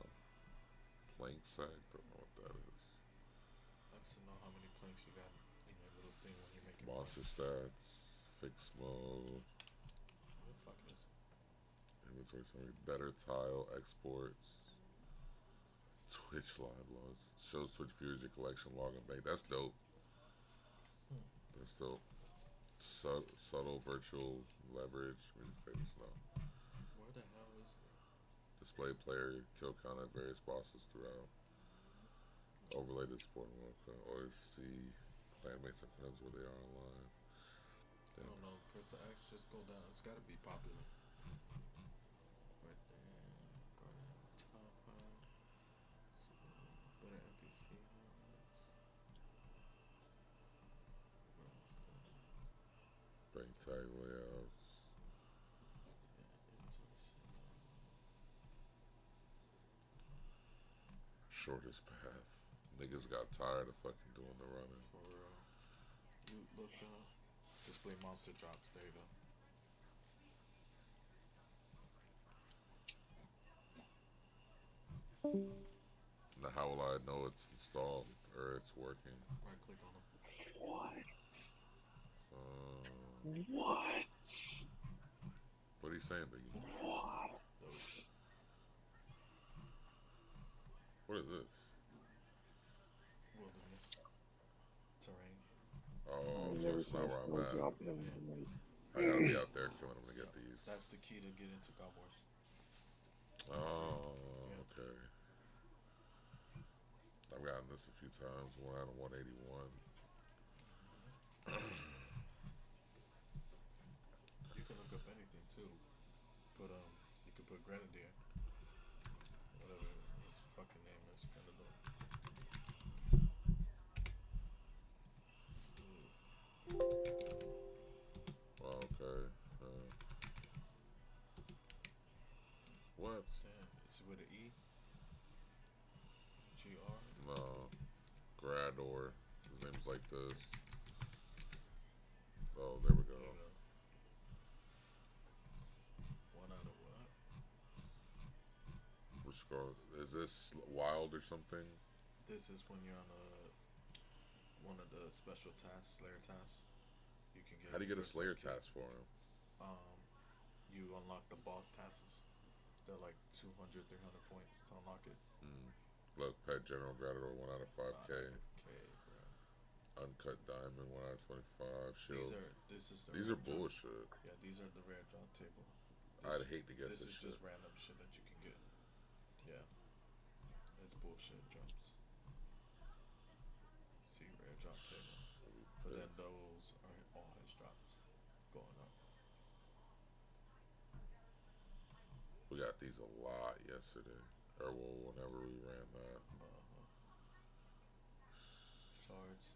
Plank sack, don't know what that is. That's to know how many planks you got in your little thing when you're making Monster stats, fix mode, What the fuck is inventory summary, better tile, exports, Twitch live logs, shows Twitch viewers your collection log and bank. That's dope. That's dope. Subtle virtual leverage, music favorites now. Where the hell is it? Display player kill count at various bosses throughout. Overlay to support one can always see clanmates and friends where they are online. I don't know. Press the X, just go down. It's gotta be popular. Right there. Garden top high. Better NPC highlights. Bank tag layouts. Shortest path. Niggas got tired of fucking doing the running. For real. You look up. Display monster drops. There you go. Now how will I know it's installed or it's working? Right click on them. What? Uh, What? what are you saying, Biggie? What? Those. What is this? Wilderness. Terrain. Oh, I so never it's saw not a where snow I'm at. drop in like, I gotta be out there killing them to get these. That's the key to get into God Wars. Oh, okay. I've gotten this a few times. One out of 181. You can look up anything too. But you could put Grenadier. Whatever his fucking name is, Grenadier. it with an E? GR? No. Grador. His name's like this. Oh, there we go. There you go. One out of what? We're scrolling. Is this wild or something? This is when you're on one of the special tasks, Slayer tasks. You can get. How do you get a Berserk Slayer Kit. task for him? You unlock the boss tasks. They're like 200, 300 points to unlock it. Look, Pet General Grador 1 out of 5K. Okay, bro. Uncut Diamond 1 out of 25. Shield. These are rare bullshit. Drop. Yeah, these are the rare drop table. I'd hate to get this is shit. just random shit that you can get. Yeah. It's bullshit drops. See, rare drop table. But then those are all his drops going up. We got these a lot yesterday. Or well, whenever we ran that. Shards.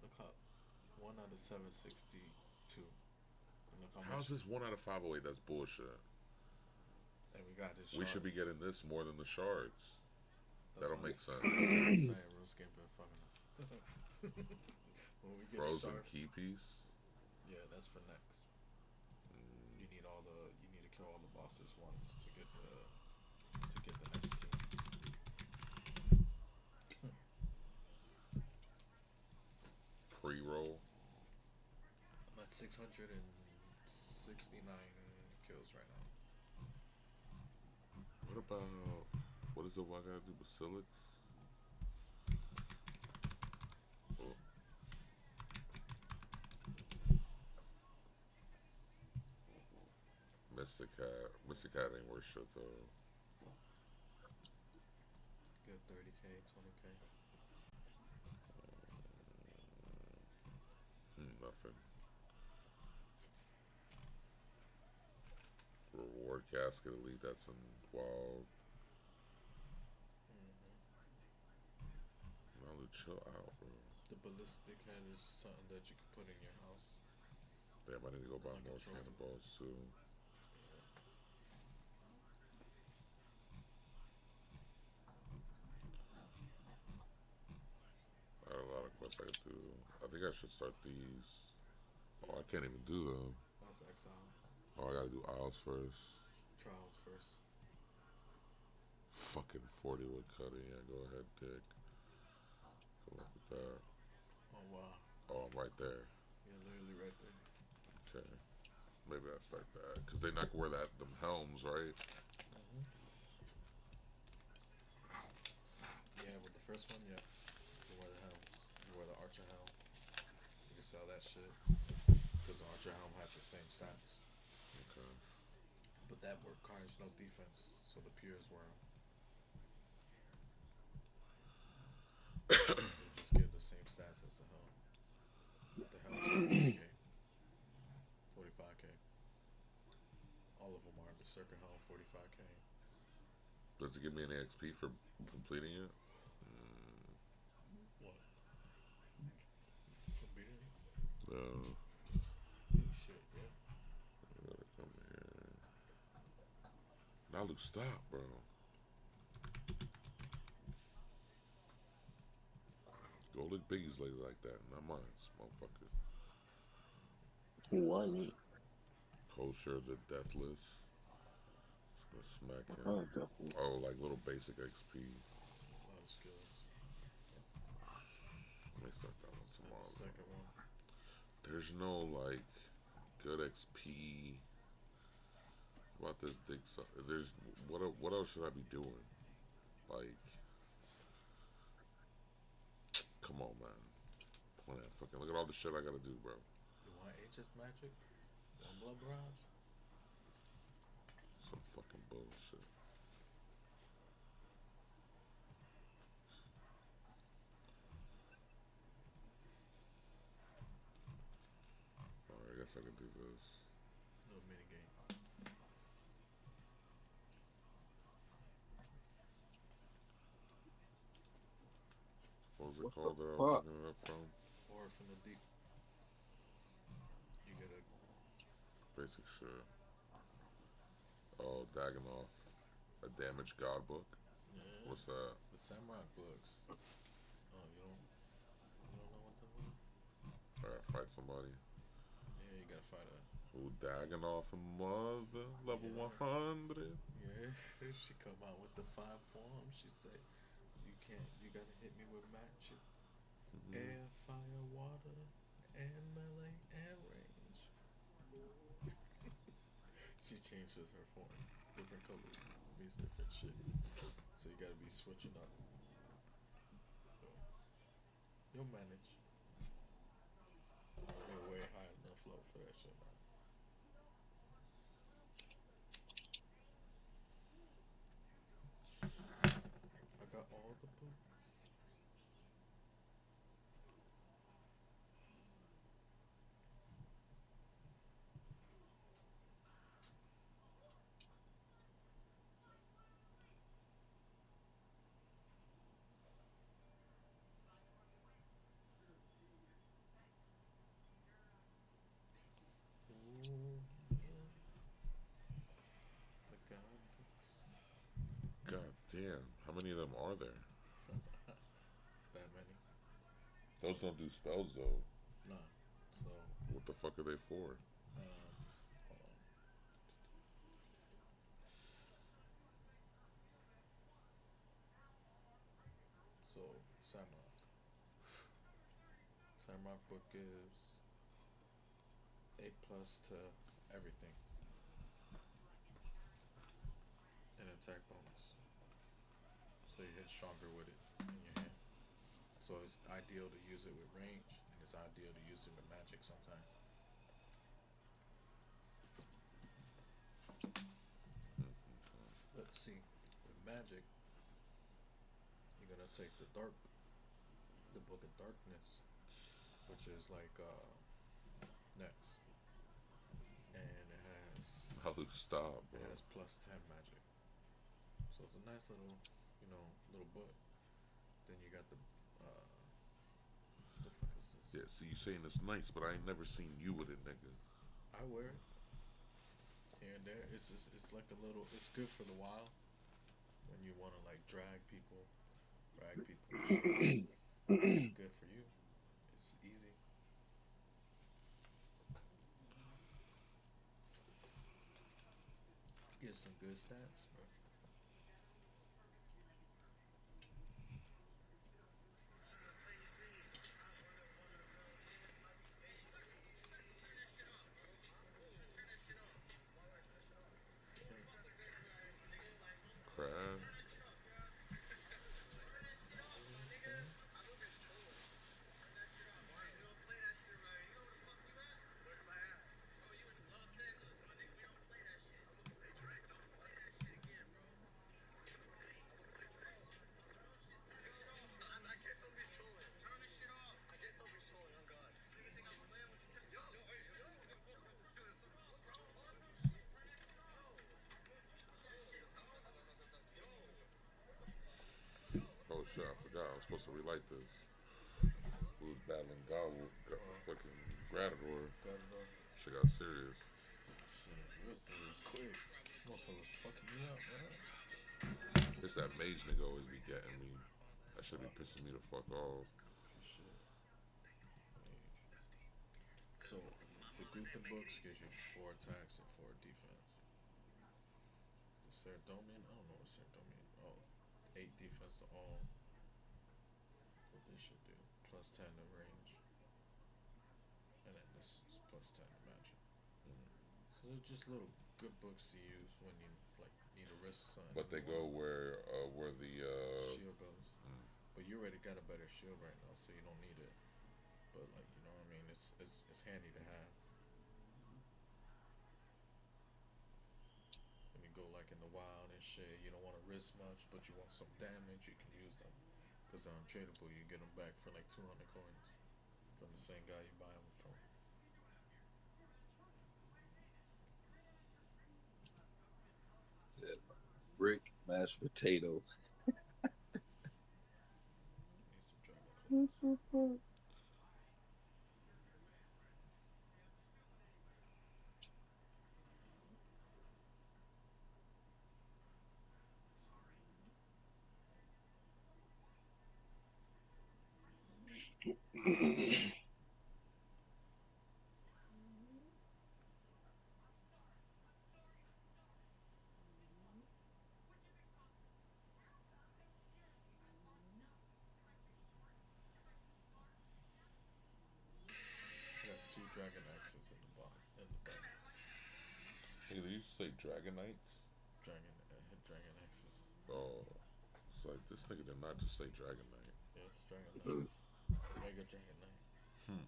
Look how 1 out of 762. And look how How's much. this 1 out of 508? That's bullshit. And we got this. We should be getting this more than the shards. That don't make sense. That's what I'm saying. RuneScape been fucking us. When we get Frozen a shard, key piece. yeah, that's for next. You need to kill all the bosses once to get the next key. Pre-roll. I'm at 669 kills right now. What about... What is it I gotta do? Basilics? Oh. Mystic Hat. Mystic Hat ain't worth shit though. Get 30k, 20k. Nothing. Reward Casket Elite, that's in wild. Now chill out, bro. The ballistic head is something that you can put in your house. Damn, I need to go buy Like a more trophy. cannonballs too. I had a lot of quests I could do. I think I should start these. Oh, I can't even do them. That's exile. Oh, I gotta do Isles first. Trials first. Fucking 40 wood cutting. Yeah, go ahead, Dick. Come up with that. Oh wow. Oh, I'm right there. You're literally right there. Okay. Maybe I'll start that. Because they not wear them helms, right? Yeah, with the first one, yeah. You wear the helms. You wear the archer helm. You can sell that shit. Because the archer helm has the same stats. Okay. But that requires no defense. So the pures wear them. They just give the same stats as the helm. But the helm's like 40k. 45k. All of them are. The Circa helm, 45k. Does it give me an XP for completing it? What? Beating it? No. Shit, yeah. I gotta come here. Nalu, stop, bro. Go lick Biggie's leg like that, not mine, motherfucker. What? Kosher the Deathless. Just gonna smack him. Oh, definitely. Oh, like little basic XP. A lot of skills. Let me start that one And tomorrow. the second one. There's no like good XP about this dig. There's what else should I be doing? Like, come on, man. Plan. Fucking look at all the shit I gotta do, bro. You want Aegis magic? You want blood barrage? Some fucking bullshit. Alright, I guess I can do this. Little mini game. What was it What called the that I was fuck? looking it up from? Or from the deep. You get a Basic shit. Oh, Dagonoff. A damaged god book. Yeah, What's that? the samurai books. Oh, you don't know what that was? I gotta fight somebody. Yeah, you gotta fight a. Who Daganov and Mother level Yeah. 100. Yeah, she come out with the 5 forms. She say, "You can't. You gotta hit me with magic, air, fire, water, and melee and range." She changes her forms, different colors, means different shit. So you gotta be switching up. So you'll manage. You're way high enough level for that shit, man. I got all the books. Ooh, yeah. The god books. God damn. How many of them are there? That many? Those don't do spells though. Nah. So, What the fuck are they for? hold on. So, Samrock. Samrock book gives 8+ to everything. An attack bonus. So you hit stronger with it in your hand. So it's ideal to use it with range, and it's ideal to use it with magic sometimes. Let's see. With magic, you're gonna take the book of darkness, which is like next, and How do you stop, bro? it has +10 magic. So it's a nice little, little book. Then you got uh, the fuck is this? Yeah, see, you saying it's nice, but I ain't never seen you with it, nigga. I wear it here and there. It's like a little. It's good for the while when you want to like drag people. And shit. It's good for you. It's easy. Get some good stats, bro. Crab. Oh shit, I forgot. I was supposed to relight this. Who's battling God? Fucking Gradador. Got it all. Shit got serious. Shit, real serious, quick. Motherfuckers fucking me up, man. It's that mage nigga always be getting me. That should be pissing me the fuck off. Shit. So the Gutha books gives you 4 attacks and 4 defense. The Cerdomian, I don't know what Cerdomian. Oh, 8 defense to all. What they should do? +10 to range. And then this is +10 to magic. So they're just little good books to use when you like need to risk something. But they go where the shield goes. But you already got a better shield right now, so you don't need it. But like you know what I mean, it's handy to have. When you go like in the wild and shit, you don't want to risk much, but you want some damage, you can use them. Cause they're untradeable, you get them back for like 200 coins from the same guy you buy them from. Said brick, mashed potato. Need some dragon coins. Got two dragon axes in the bottom, in the back. Hey, they used to say Dragon Knights. Dragon axes. Oh, it's like this nigga did not just say Dragon Knight. Yeah, it's Dragon Knight. Mega Dragon Knight. Hmm.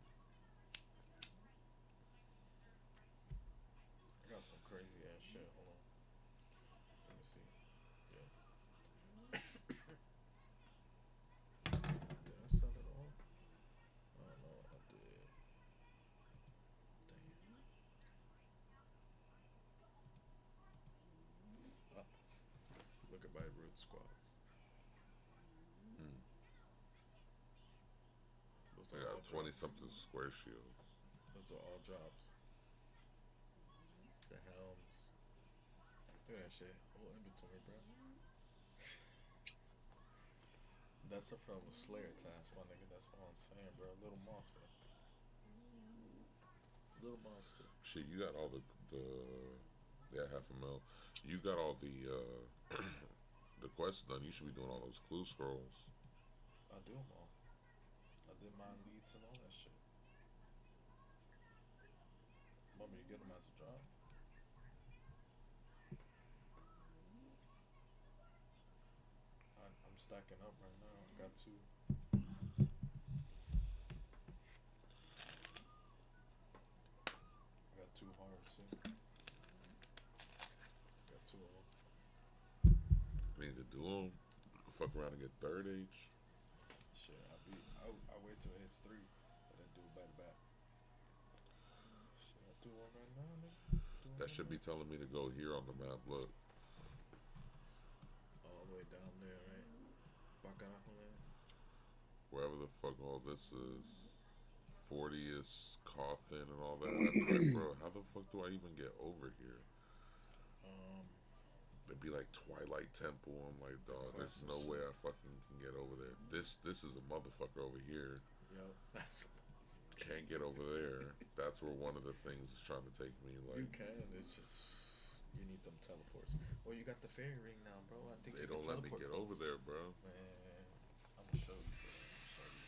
I got some crazy ass shit. Hold on. Let me see. Yeah. Did I sell it all? I don't know. I did. Damn. Ah, look at my root squads. Hmm. Those I are all got 20 drops. something square shields. Those are all drops. The helms. Look at that shit. Whole inventory, bro. That's from a Slayer task, my nigga. That's what I'm saying, bro. Little monster. Little monster. Shit, you got all the yeah, half a mil. You got all the quests done. You should be doing all those clue scrolls. I do them all. I did my leads and all that shit. Want me to get them as a drop? I'm stacking up right now. I got two. I got two hearts too. Got two of them. I need to do them. Fuck around and get third H. Shit, I wait till it hits three, and then do it back to back. Shit, I do one right now, nigga. That should be telling me to go here on the map. Look, All the way down there, right? Bacarajo land. wherever the fuck all this is. 40 is Cawthon and all that. I'd be like, bro, how the fuck do I even get over here? It'd be like Twilight Temple. I'm like, dog, there's no way I fucking can get over there. This is a motherfucker over here. Yo, that's Can't get over there. That's where one of the things is trying to take me. you Like, can. It's just you need them teleports. Oh, you got the fairy ring now, bro. I think they you don't can let me teleport get over folks. there, bro. Man, I'm gonna show you, bro. I'm gonna show you.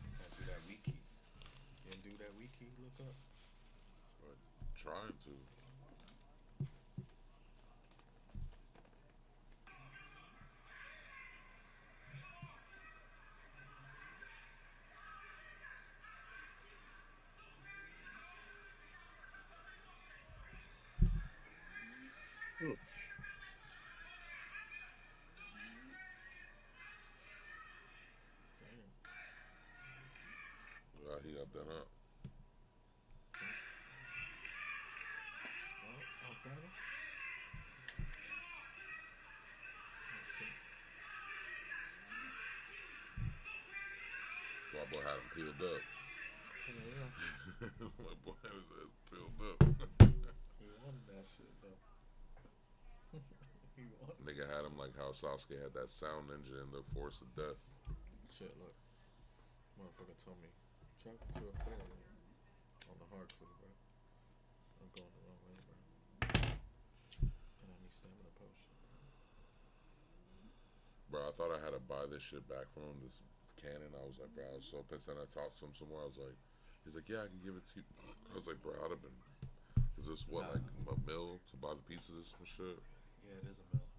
You can't do that wiki. You didn't do that wiki. Look up. But trying to. He got that up. Oh, got it. My boy had him peeled up. Yeah. My boy had his ass peeled up. He won that shit though. He won. Nigga had him like how Sasuke had that sound engine in the Force of Death. Shit, look. Motherfucker told me, travel to a fairy on the hard clue, bro. I'm going the wrong way, bro. And I need stamina potion. Bro, I thought I had to buy this shit back from him, this cannon. I was like, bro, I was so pissed. And I talked to him somewhere. I was like, he's like, yeah, I can give it to you. I was like, bro, I'd have been, is this what, like a mill to buy the pieces of some shit? Yeah, it is a mill.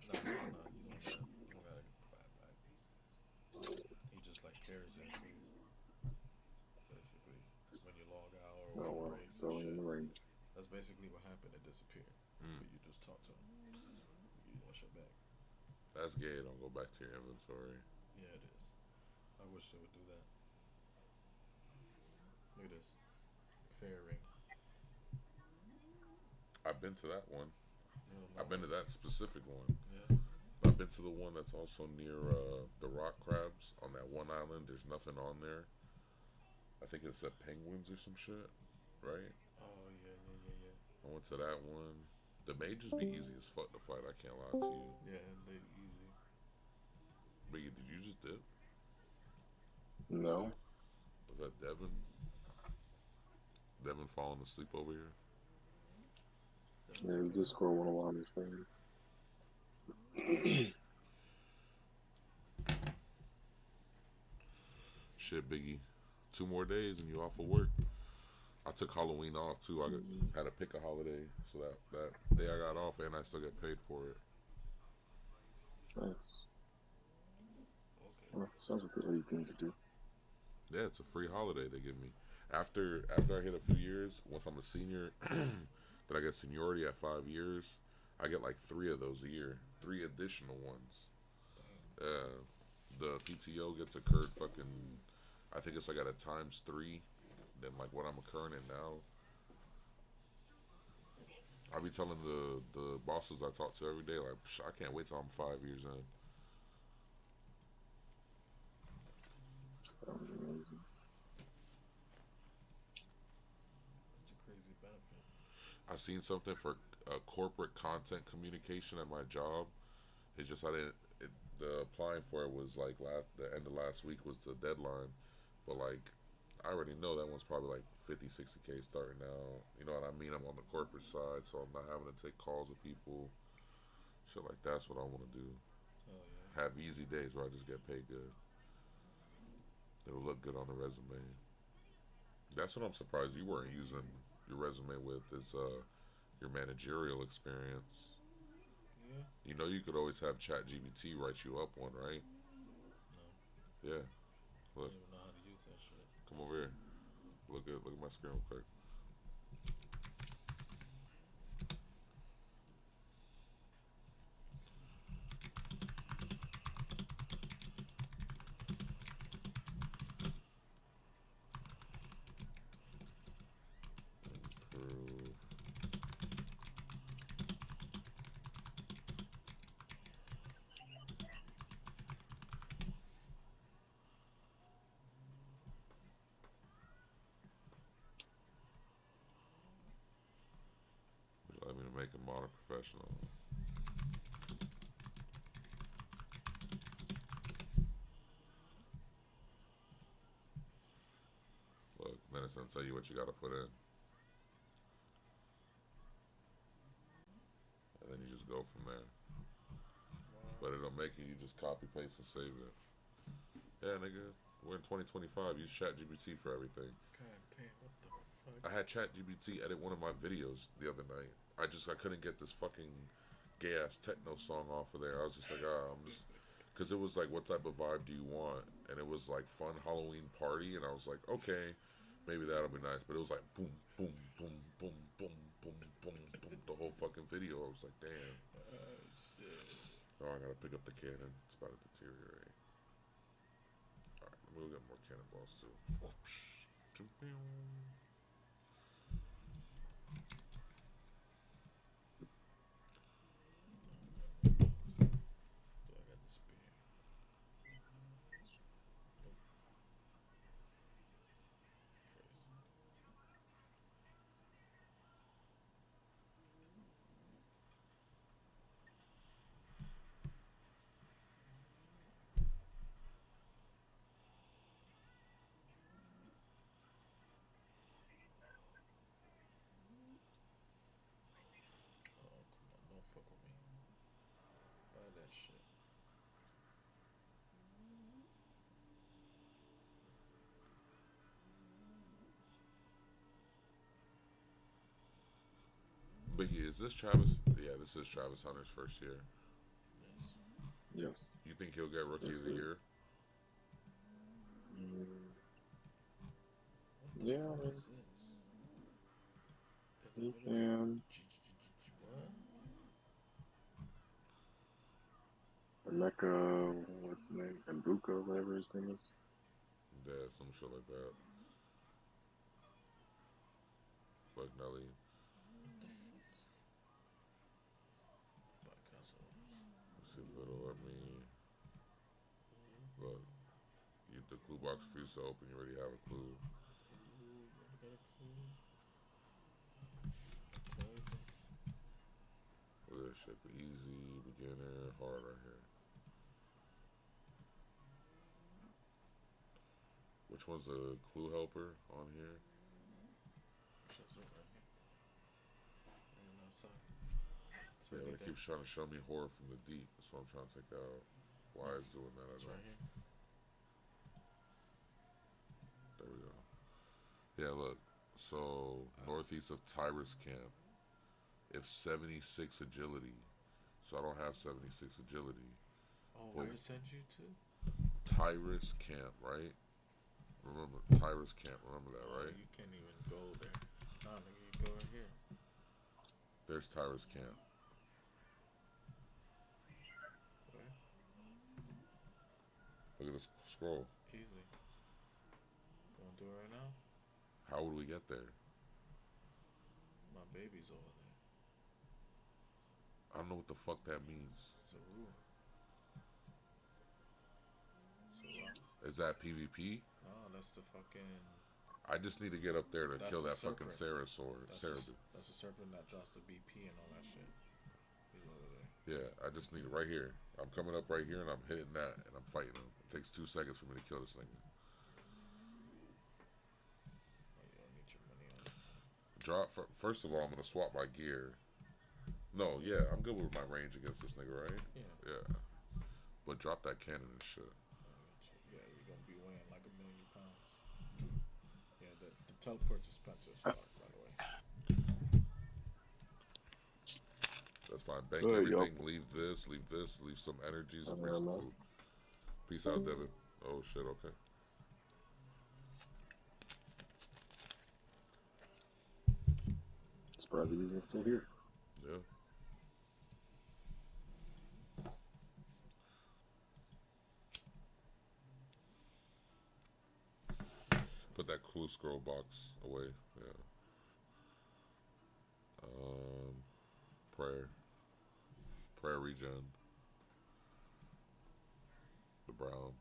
No, you don't gotta buy it back. He just like carries it for you. Basically, when you log out or when Oh it well, breaks and throwing shit. in the ring. That's basically what happened. It disappeared. Mm. But you just talk to him. You get that shit back. That's gay. Don't go back to your inventory. Yeah, it is. I wish they would do that. Look at this. Fair ring. I've been to that one. You know, I've been to that specific one. Yeah. I've been to the one that's also near the rock crabs on that one island. There's nothing on there. I think it's penguins or some shit, right? Oh, yeah. I went to that one. The mages be easy as fuck to fight. I can't lie to you. Yeah, they easy. But did you just dip? No, Was that Devin? Devin falling asleep over here? yeah, he just scored one of Wami's thing. Shit, Biggie. 2 more days and you off of work. I took Halloween off too. Had to pick a holiday, so that day I got off and I still get paid for it. Nice. Okay. Well, sounds like the right thing to do. Yeah, it's a free holiday they give me. After I hit a few years, once I'm a senior, that I get seniority at 5 years, I get like 3 of those a year, 3 additional ones. The PTO gets occurred fucking. I think it's like at a times 3 than like what I'm occurring in now. I be telling the bosses I talk to every day like I can't wait till I'm 5 years in. Sounds amazing. It's a crazy benefit. I seen something for corporate content communication at my job. It's just I didn't. The applying for it was like the end of last week was the deadline, but like I already know that one's probably like 50, 60K starting now. You know what I mean? I'm on the corporate side, so I'm not having to take calls with people. Shit like that's what I want to do. Oh yeah. Have easy days where I just get paid good. It'll look good on the resume. That's what I'm surprised you weren't using your resume with is your managerial experience. Yeah. You know you could always have ChatGPT write you up one, right? No. Yeah. I Look, don't even know how to use that shit. come over here. Look at my screen real quick. Improve. Would you like me to make a modern professional? Look, then it's gonna tell you what you gotta put in. And then you just go from there. Wow. But it'll make you just copy, paste, and save it. Yeah, nigga. We're in 2025. Use ChatGPT for everything. God damn, what the fuck? I had ChatGPT edit one of my videos the other night. I couldn't get this fucking gay ass techno song off of there. I was just like, I'm just because it was like, what type of vibe do you want? And it was like fun Halloween party, and I was like, okay, maybe that'll be nice. But it was like boom, boom, boom, boom, boom, boom, boom, boom, the whole fucking video. I was like, damn. Oh shit. Oh, I gotta pick up the cannon. It's about to deteriorate. All right, let me go get more cannonballs too. Yeah, I got the spear. Crazy. Oh, come on, don't fuck with me. Buy that shit. Biggie, is this Travis? Yeah, this is Travis Hunter's first year. Yes. Yes. You think he'll get Rookie Yes, of the sir. Year? Mm, What the yeah, I fuck mean, is this? he can. What? Emeka, what's his name? Mbuka, whatever his name is. Yeah, some shit like that. Like Nelly. What the fuck? Podcast orders. Let's see if it'll let me. Look, the clue box refused to open. You already have a clue. Ooh, I got a clue. Closing. Look at this shit. The easy, beginner, hard right here. Which one's a clue helper on here? Shit's right here. And outside. It's Yeah, already it there. keeps trying to show me horror from the deep. That's what I'm trying to take out. Why it's doing that, I It's don't right know. here. There we go. Yeah, look. So, northeast of Tyrus Camp. If 76 agility. So I don't have 76 agility. Oh, Well, where it sent you to? Tyrus Camp, right? Remember, Tyrus Camp. Remember that, Oh, right? you can't even go there. Nah, nigga, you go right here. There's Tyrus Camp. Where? Look at this scroll. Easy. Gonna do it right now? How would we get there? My baby's over there. I don't know what the fuck that means. Saru. Sarah. Is that PvP? No, that's the fucking... I just need to get up there to That's kill a that fucking serpent. Ceratosaur. That's a serpent that drops the BP and all that shit. He's over there. Yeah, I just need it right here. I'm coming up right here and I'm hitting that and I'm fighting him. It takes 2 seconds for me to kill this thing. Oh, you don't need your money on it. First of all, I'm gonna swap my gear. No, yeah, I'm good with my range against this nigga, right? Yeah. Yeah. But drop that cannon and shit. Yeah, you're gonna be weighing like 1,000,000 pounds. Yeah, the teleport's expensive as fuck, by the way. That's fine. Bank There you go. everything. Leave this. Leave some energies and bring some food. Peace out, Devin. Oh shit. Okay. Surprised he's even still here. Yeah. Put that clue scroll box away. Yeah. Prayer. Prayer regen. The brown.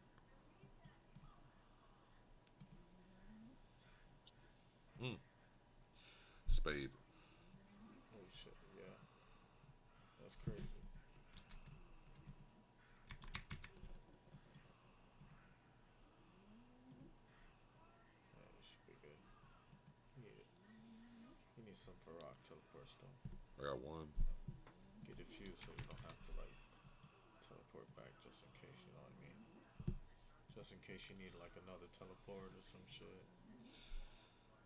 Spade. Oh shit, yeah. That's crazy. Yeah, this should be good. You need some for rock teleports though. I got one. Get a few so you don't have to like teleport back just in case, you know what I mean? Just in case you need like another teleport or some shit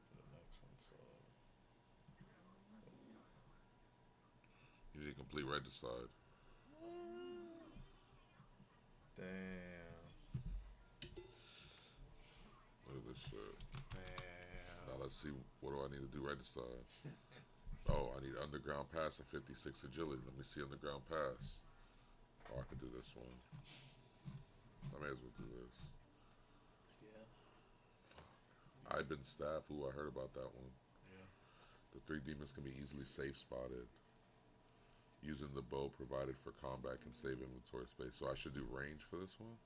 for the next one, so You need a complete regicide. damn. Look at this shit. Damn. Now let's see. What do I need to do regicide? Oh, I need underground pass and 56 agility. Let me see underground pass. Oh, I can do this one. I may as well do this. Yeah. I've been staff. Ooh, I heard about that one. Yeah. The 3 demons can be easily safe spotted. Using the bow provided for combat can save inventory space. So I should do range for this one.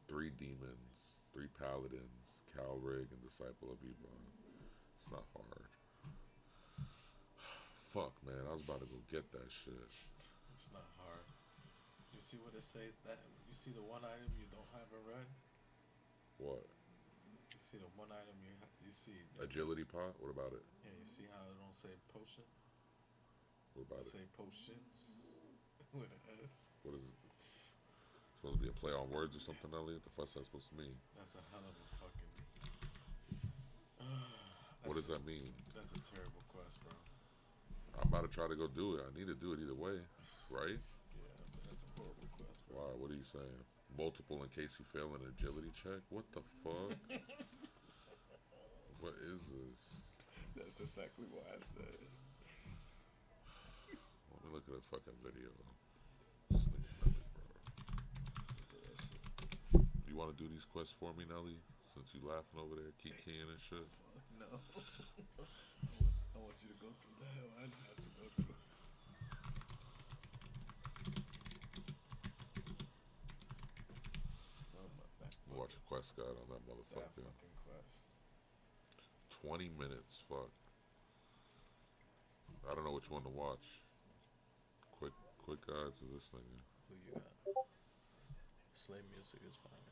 3 demons, 3 paladins, Calrig, and Disciple of Ebon. It's not hard. Fuck, man. I was about to go get that shit. It's not hard. You see what it says? That you see the one item you don't have in red. What? You see the one item you see. Agility pot? What about it? Yeah, you see how it don't say potion? What about It it? say potions with an S. What is it? Supposed to be a play on words or something, Nelly? What the fuck's that supposed to mean? That's a hell of a fucking. What does that mean? That's a terrible quest, bro. I'm about to try to go do it. I need to do it either way, right? Yeah, but that's a horrible quest, bro. Why? What are you saying? Multiple in case you fail an agility check? What the fuck? What is this? That's exactly what I said. Let me look at a fucking video. This nigga Nelly, bro. Look at that shit. You want to do these quests for me, Nelly? Since you laughing over there, keep keying and shit. No. I want you to go through the hell I had to go through. Oh, Watch a quest guide on that that motherfucker. fucking quest. 20 minutes, fuck. I don't know which one to watch. Quick guide to this thing. Who you got? Slave music is fire.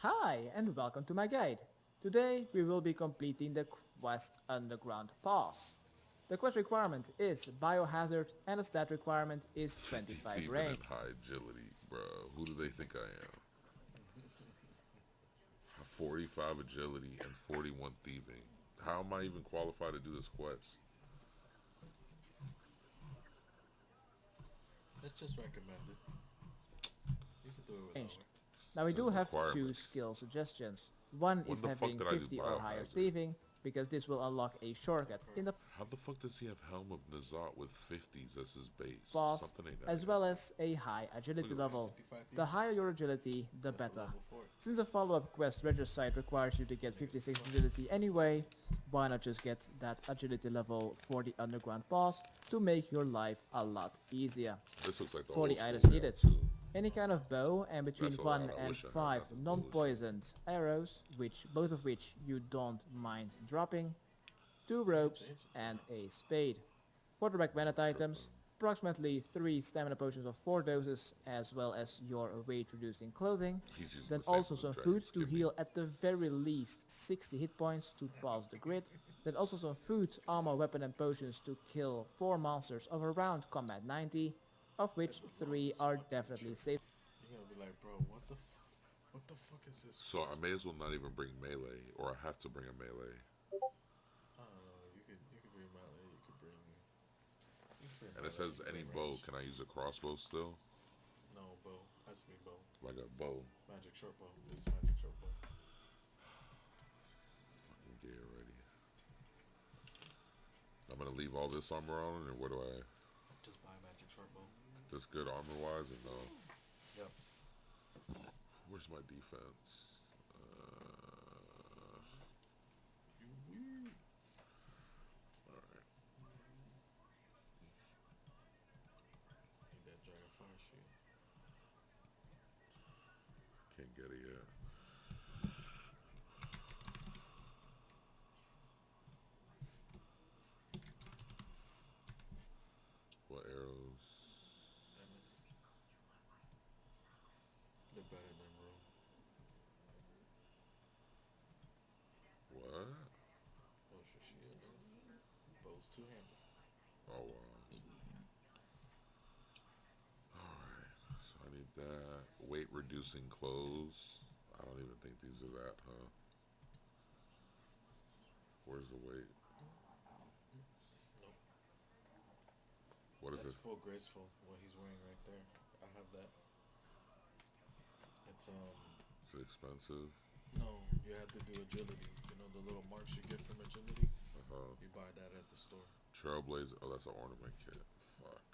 Hi and welcome to my guide. Today we will be completing the Quest Underground Pass. The quest requirement is Biohazard and the stat requirement is 50 25 thieving range. and high agility, bro. Who do they think I am? 45 agility and 41 thieving. How am I even qualified to do this quest? It's just recommended. You can do it with Ranged. lower. Now we Says do have two requirements. skill suggestions. One When is the fuck having did I do 50 or higher biohazard? thieving because this will unlock a shortcut in the How the fuck does he have Helm of Nazat with 50s as his base? boss Something ain't as that. well as a high agility Look at level. 55 The people. higher your agility, the That's a better. level 4. Since the follow-up quest Regicide requires you to get 56 agility anyway, why not just get that agility level for the underground boss to make your life a lot easier. This looks like the 40 old school items layout, needed. too. Any kind of bow and between That's a 1 lot. I and wish I had 5 that non-poisoned arrows, both of which you don't mind dropping, 2 ropes and a spade. For the recommended items, approximately 3 stamina potions of 4 doses as well as your weight reducing clothing, He's using then the same also for the some dragon's food to kidney. heal at the very least 60 hit points to pass the grid, then also some food, armor, weapon and potions to kill 4 monsters of around combat 90, of which 3 are definitely safe. You're gonna be like, bro, what the fuck is this? So I may as well not even bring melee, or I have to bring a melee. I don't know. You could bring melee. You could bring. And it says any bow. Can I use a crossbow still? No bow. Has to be bow. Like a bow. Magic short bow. Use magic short bow. Fucking get ready. I'm gonna leave all this armor on, or what do I? Just buy magic short bow. This good armor wise, or no? Yep. Where's my defense? You weird. Alright. Need that dragon fire shield. Can't get it yet. What arrows? MS. They're better than room. What? Bow's your shield. Bow's two-handed. Oh wow. Alright. So I need that. Weight reducing clothes. I don't even think these are that, huh? Where's the weight? Nope. What is That's it? full graceful. What he's wearing right there. I have that. It's Is it expensive? No, you have to do agility. You know the little marks you get from agility. Uh-huh. You buy that at the store. Trailblazer. Oh, that's an ornament kit. Fuck.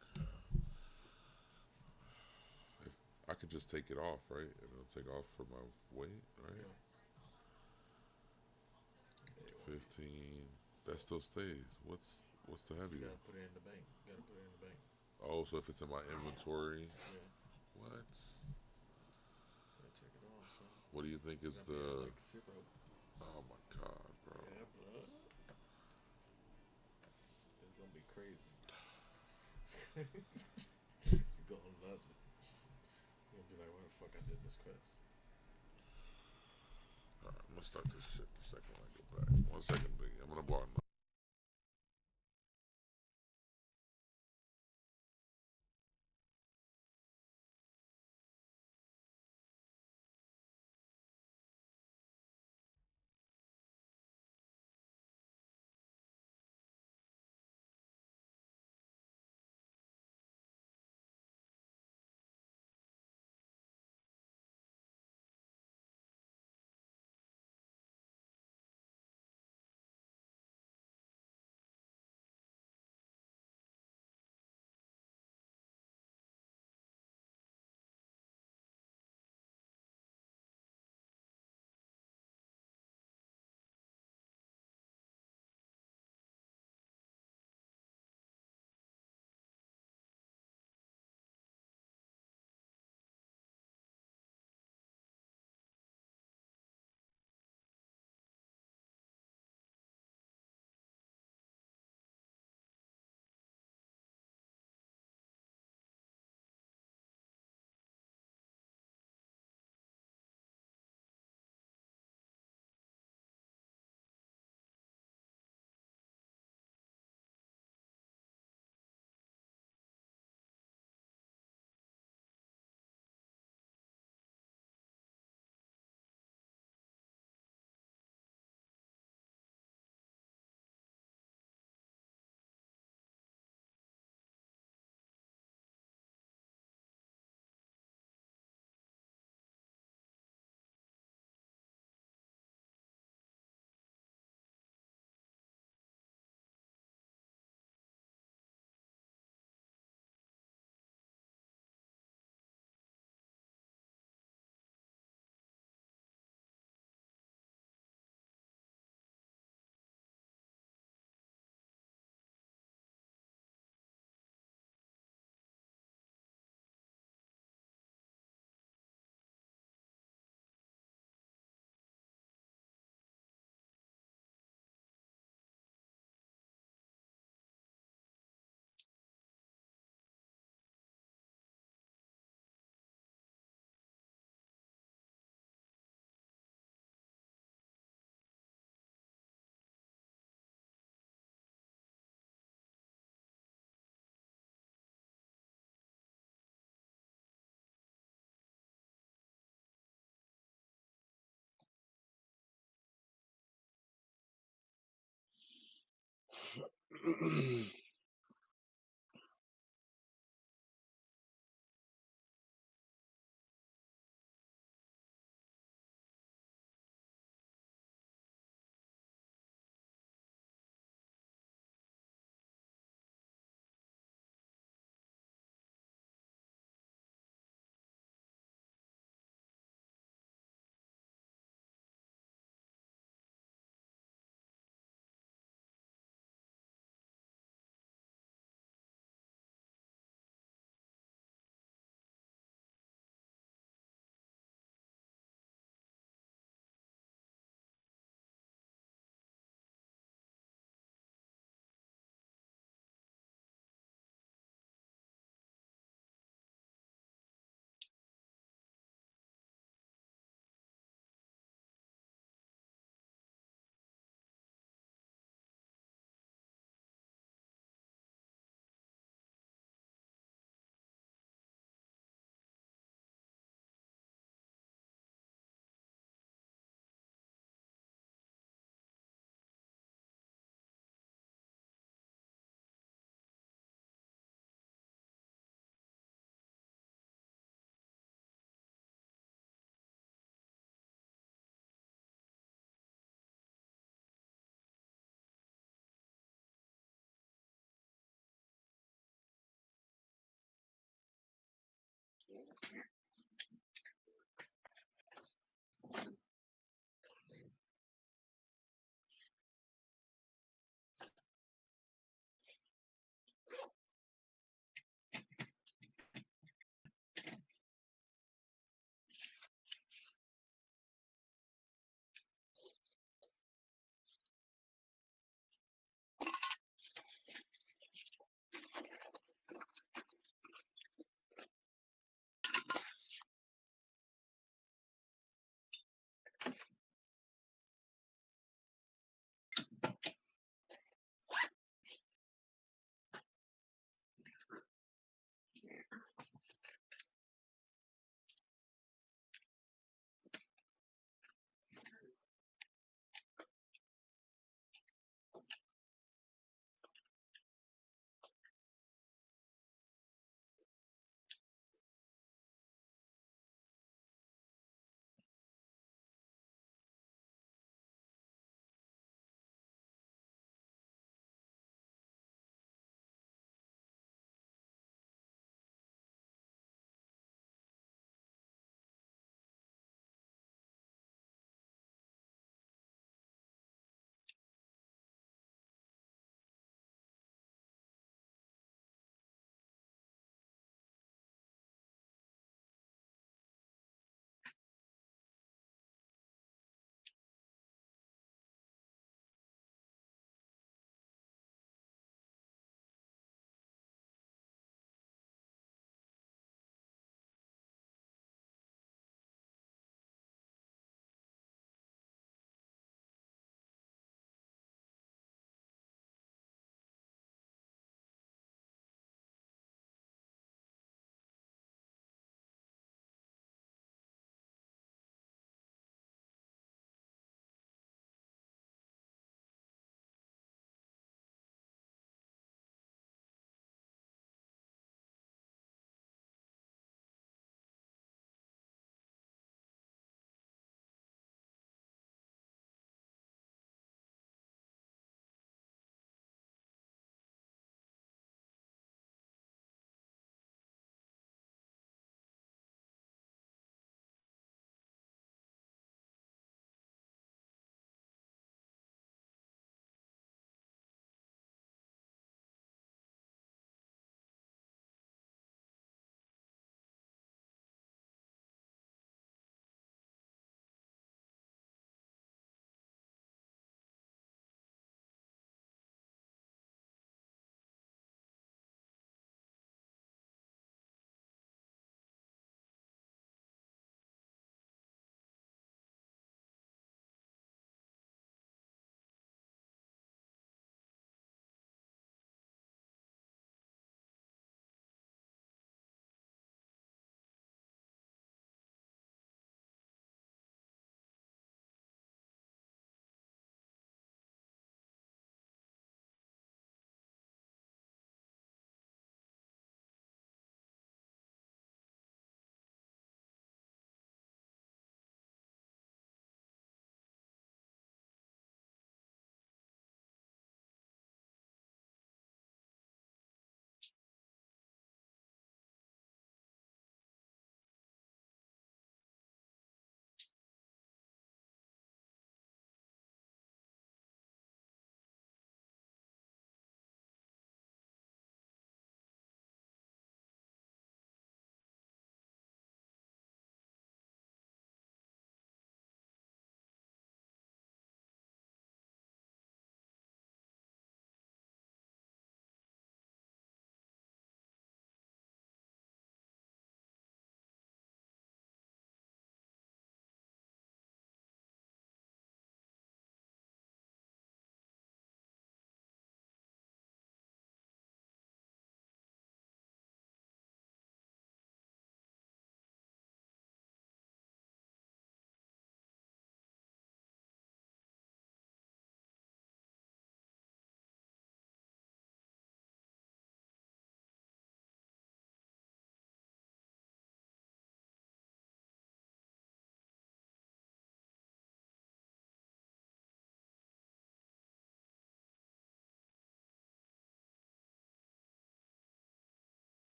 If I could just take it off, right? It'll take off for my weight, right? Yeah. 15. That still stays. What's the heavy You one? gotta put it in the bank. You gotta put it in the bank. Oh, so if it's in my inventory, Yeah. what? Gotta take it off, son. What do you think is It's gonna be the? like zero. Oh my god, bro. Yeah, bro. It's gonna be crazy. You're gonna love it. You're gonna be like, why the fuck I did this quest? All right, I'm gonna start this shit the second I get back. 1 second, Biggie. I'm gonna block my.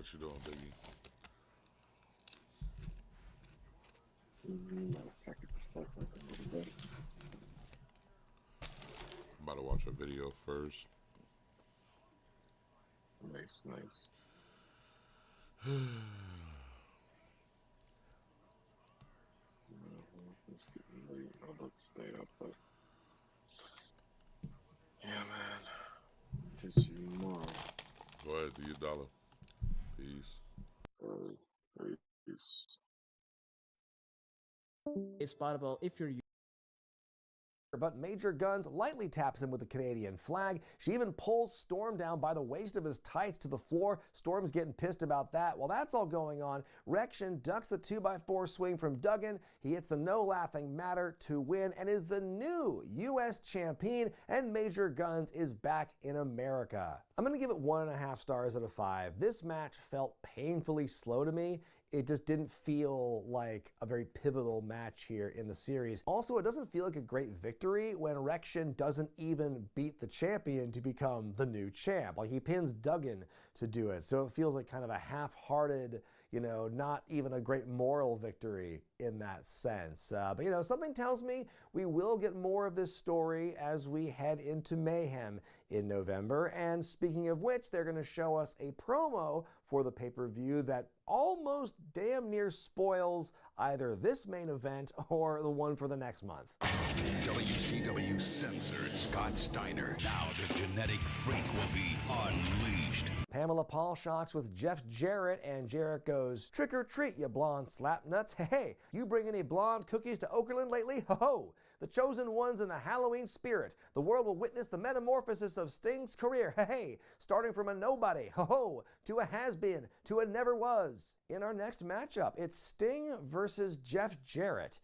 What you doing, Biggie? I'm about to watch a video first. Nice, nice. It's getting late. I'm about to stay up, but yeah, man. Catch you tomorrow. Go ahead, do your dollar. Peace. Peace. It's spottable if you're but Major Guns lightly taps him with the Canadian flag. She even pulls Storm down by the waist of his tights to the floor. Storm's getting pissed about that. While that's all going on, Rection ducks the 2x4 swing from Duggan. He hits the no laughing matter to win and is the new U.S. champion, and Major Guns is back in America. I'm going to give it 1.5 stars out of 5. This match felt painfully slow to me. It just didn't feel like a very pivotal match here in the series. Also, it doesn't feel like a great victory when Rection doesn't even beat the champion to become the new champ. Like, he pins Duggan to do it. So it feels like kind of a half-hearted, you know, not even a great moral victory in that sense. But, you know, something tells me we will get more of this story as we head into Mayhem in November. And speaking of which, they're going to show us a promo for the pay-per-view that almost damn near spoils either this main event or the one for the next month. WCW censored Scott Steiner. Now the genetic freak will be unleashed. Pamela Paul shocks with Jeff Jarrett, and Jarrett goes, "Trick or treat, you blonde slapnuts. Hey, you bring any blonde cookies to Okerlund lately? Ho ho! The chosen ones in the Halloween spirit. The world will witness the metamorphosis of Sting's career. Hey, starting from a nobody, ho ho, to a has-been, to a never was." In our next matchup, it's Sting versus Jeff Jarrett.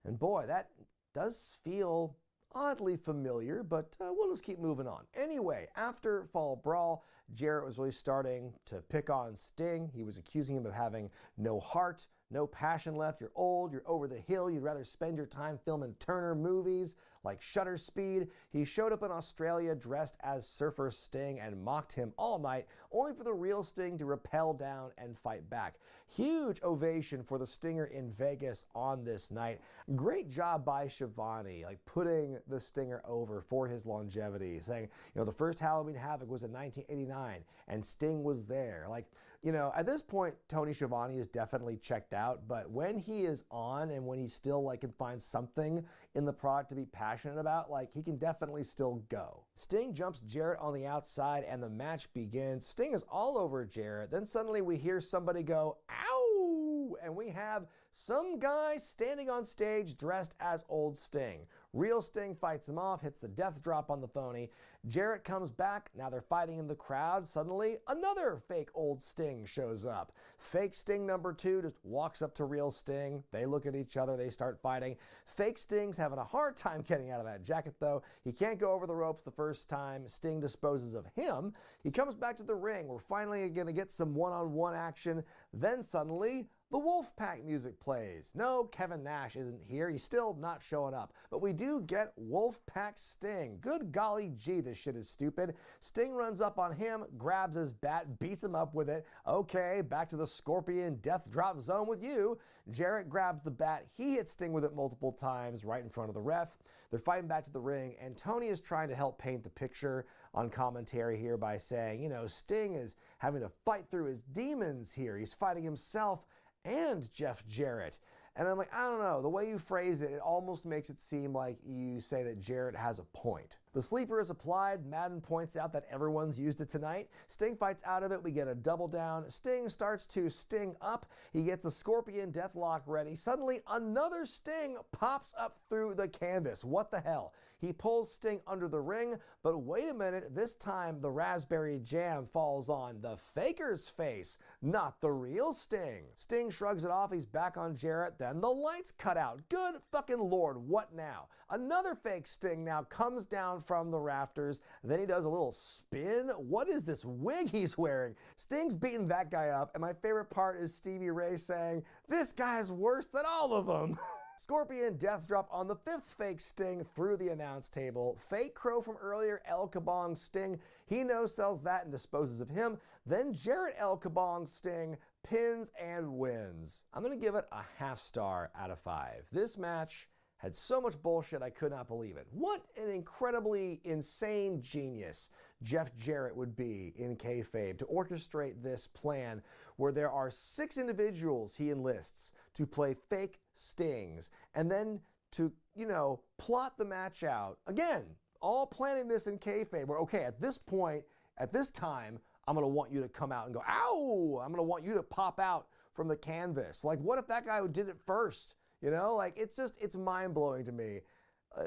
And boy, that does feel oddly familiar, but we'll just keep moving on. Anyway, after Fall Brawl, Jarrett was really starting to pick on Sting. He was accusing him of having no heart, no passion left. You're old, you're over the hill, you'd rather spend your time filming Turner movies like Shutter Speed. He showed up in Australia dressed as Surfer Sting and mocked him all night, only for the real Sting to rappel down and fight back. Huge ovation for the Stinger in Vegas on this night. Great job by Shivani, like putting the Stinger over for his longevity, saying, you know, the first Halloween Havoc was in 1989 and Sting was there. Like, you know, at this point, Tony Schiavone is definitely checked out, but when he is on and when he still like can find something in the product to be passionate about, like he can definitely still go. Sting jumps Jarrett on the outside and the match begins. Sting is all over Jarrett. Then suddenly we hear somebody go, "Ow!" And we have some guy standing on stage dressed as old Sting. Real Sting fights him off, hits the death drop on the phony. Jarrett comes back. Now they're fighting in the crowd. Suddenly, another fake old Sting shows up. Fake Sting number 2 just walks up to real Sting. They look at each other. They start fighting. Fake Sting's having a hard time getting out of that jacket, though. He can't go over the ropes the first time. Sting disposes of him. He comes back to the ring. We're finally going to get some one-on-one action. Then suddenly, the Wolfpack music plays. No, Kevin Nash isn't here. He's still not showing up. But we do get Wolfpack Sting. Good golly gee, this shit is stupid. Sting runs up on him, grabs his bat, beats him up with it. Okay, back to the Scorpion death drop zone with you. Jarrett grabs the bat. He hits Sting with it multiple times right in front of the ref. They're fighting back to the ring, and Tony is trying to help paint the picture on commentary here by saying, you know, Sting is having to fight through his demons here. He's fighting himself and Jeff Jarrett. And I'm like, I don't know, the way you phrase it, it almost makes it seem like you say that Jarrett has a point. The sleeper is applied. Madden points out that everyone's used it tonight. Sting fights out of it. We get a double down. Sting starts to sting up. He gets the Scorpion Deathlock ready. Suddenly, another Sting pops up through the canvas. What the hell? He pulls Sting under the ring, but wait a minute. This time, the Raspberry Jam falls on the faker's face, not the real Sting. Sting shrugs it off. He's back on Jarrett. Then the lights cut out. Good fucking Lord, what now? Another fake Sting now comes down from the rafters. Then he does a little spin. What is this wig he's wearing? Sting's beating that guy up, and my favorite part is Stevie Ray saying, "This guy's worse than all of them." Scorpion death drop on the 5th fake Sting through the announce table. Fake Crow from earlier, El Kabong Sting. He no-sells that and disposes of him. Then Jarrett El Kabong Sting pins and wins. I'm going to give it a half star out of 5. This match had so much bullshit I could not believe it. What an incredibly insane genius Jeff Jarrett would be in kayfabe to orchestrate this plan where there are 6 individuals he enlists to play fake Stings and then to, plot the match out. Again, all planning this in kayfabe where, okay, at this point, at this time, I'm going to want you to come out and go, ow! I'm going to want you to pop out from the canvas. Like, what if that guy did it first? It's mind-blowing to me,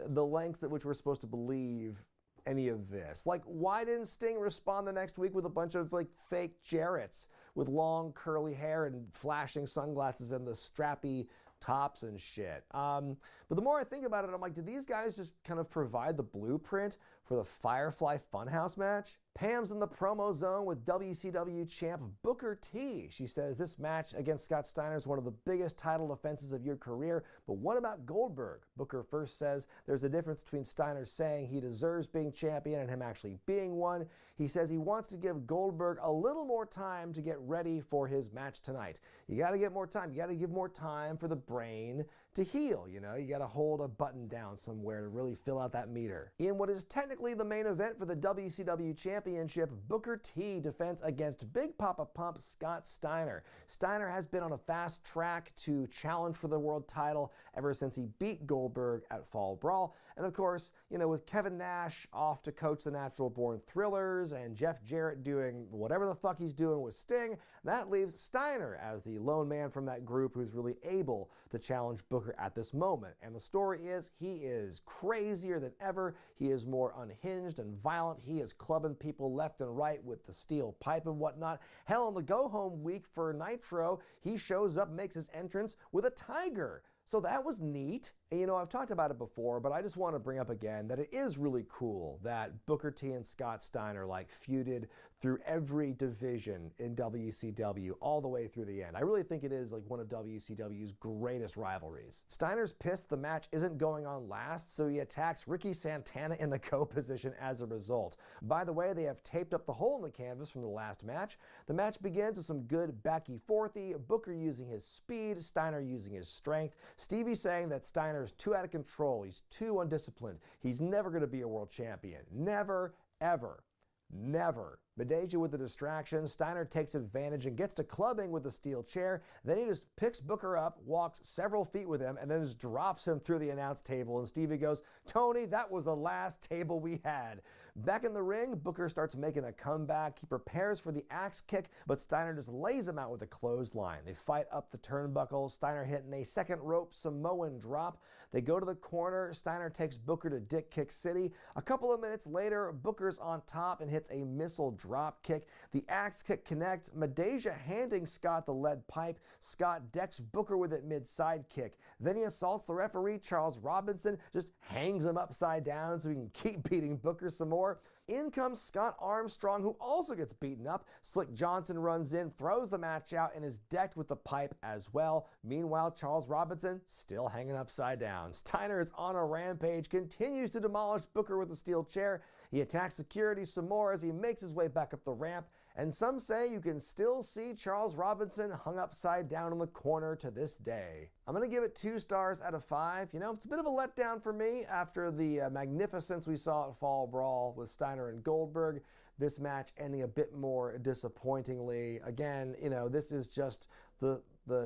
the lengths at which we're supposed to believe any of this. Like, why didn't Sting respond the next week with a bunch of, fake Jarretts with long curly hair and flashing sunglasses and the strappy tops and shit? But the more I think about it, I'm like, did these guys just kind of provide the blueprint for the Firefly Funhouse match? Pam's in the promo zone with WCW champ Booker T. She says this match against Scott Steiner is one of the biggest title defenses of your career, but what about Goldberg? Booker first says there's a difference between Steiner saying he deserves being champion and him actually being one. He says he wants to give Goldberg a little more time to get ready for his match tonight. You gotta get more time. You gotta give more time for the brain to heal, you gotta hold a button down somewhere to really fill out that meter. In what is technically the main event for the WCW Championship, Booker T defends against Big Papa Pump Scott Steiner. Steiner has been on a fast track to challenge for the world title ever since he beat Goldberg at Fall Brawl. And of course, with Kevin Nash off to coach the Natural Born Thrillers and Jeff Jarrett doing whatever the fuck he's doing with Sting, that leaves Steiner as the lone man from that group who's really able to challenge Booker at this moment. And the story is he is crazier than ever. He is more unhinged and violent. He is clubbing people left and right with the steel pipe and whatnot. Hell, on the go-home week for Nitro, he shows up, makes his entrance with a tiger. So that was neat. And, I've talked about it before, but I just want to bring up again that it is really cool that Booker T and Scott Steiner feuded through every division in WCW all the way through the end. I really think it is one of WCW's greatest rivalries. Steiner's pissed the match isn't going on last, so he attacks Ricky Santana in the go position as a result. By the way, they have taped up the hole in the canvas from the last match. The match begins with some good backy-forthy, Booker using his speed, Steiner using his strength, Stevie saying that Steiner's too out of control, he's too undisciplined, he's never going to be a world champion. Never, ever. Never. Medeja with the distraction, Steiner takes advantage and gets to clubbing with the steel chair. Then he just picks Booker up, walks several feet with him, and then just drops him through the announce table. And Stevie goes, "Tony, that was the last table we had." Back in the ring, Booker starts making a comeback. He prepares for the axe kick, but Steiner just lays him out with a clothesline. They fight up the turnbuckle, Steiner hitting a second rope Samoan drop. They go to the corner, Steiner takes Booker to Dick Kick City. A couple of minutes later, Booker's on top and hits a missile drop kick. The axe kick connects, Medeja handing Scott the lead pipe. Scott decks Booker with it mid-side kick. Then he assaults the referee, Charles Robinson, just hangs him upside down so he can keep beating Booker some more. In comes Scott Armstrong, who also gets beaten up. Slick Johnson runs in, throws the match out, and is decked with the pipe as well. Meanwhile, Charles Robinson still hanging upside down. Steiner is on a rampage, continues to demolish Booker with a steel chair. He attacks security some more as he makes his way back up the ramp. And some say you can still see Charles Robinson hung upside down in the corner to this day. I'm going to give it 2 stars out of 5. It's a bit of a letdown for me after the magnificence we saw at Fall Brawl with Steiner and Goldberg. This match ending a bit more disappointingly. Again, this is just the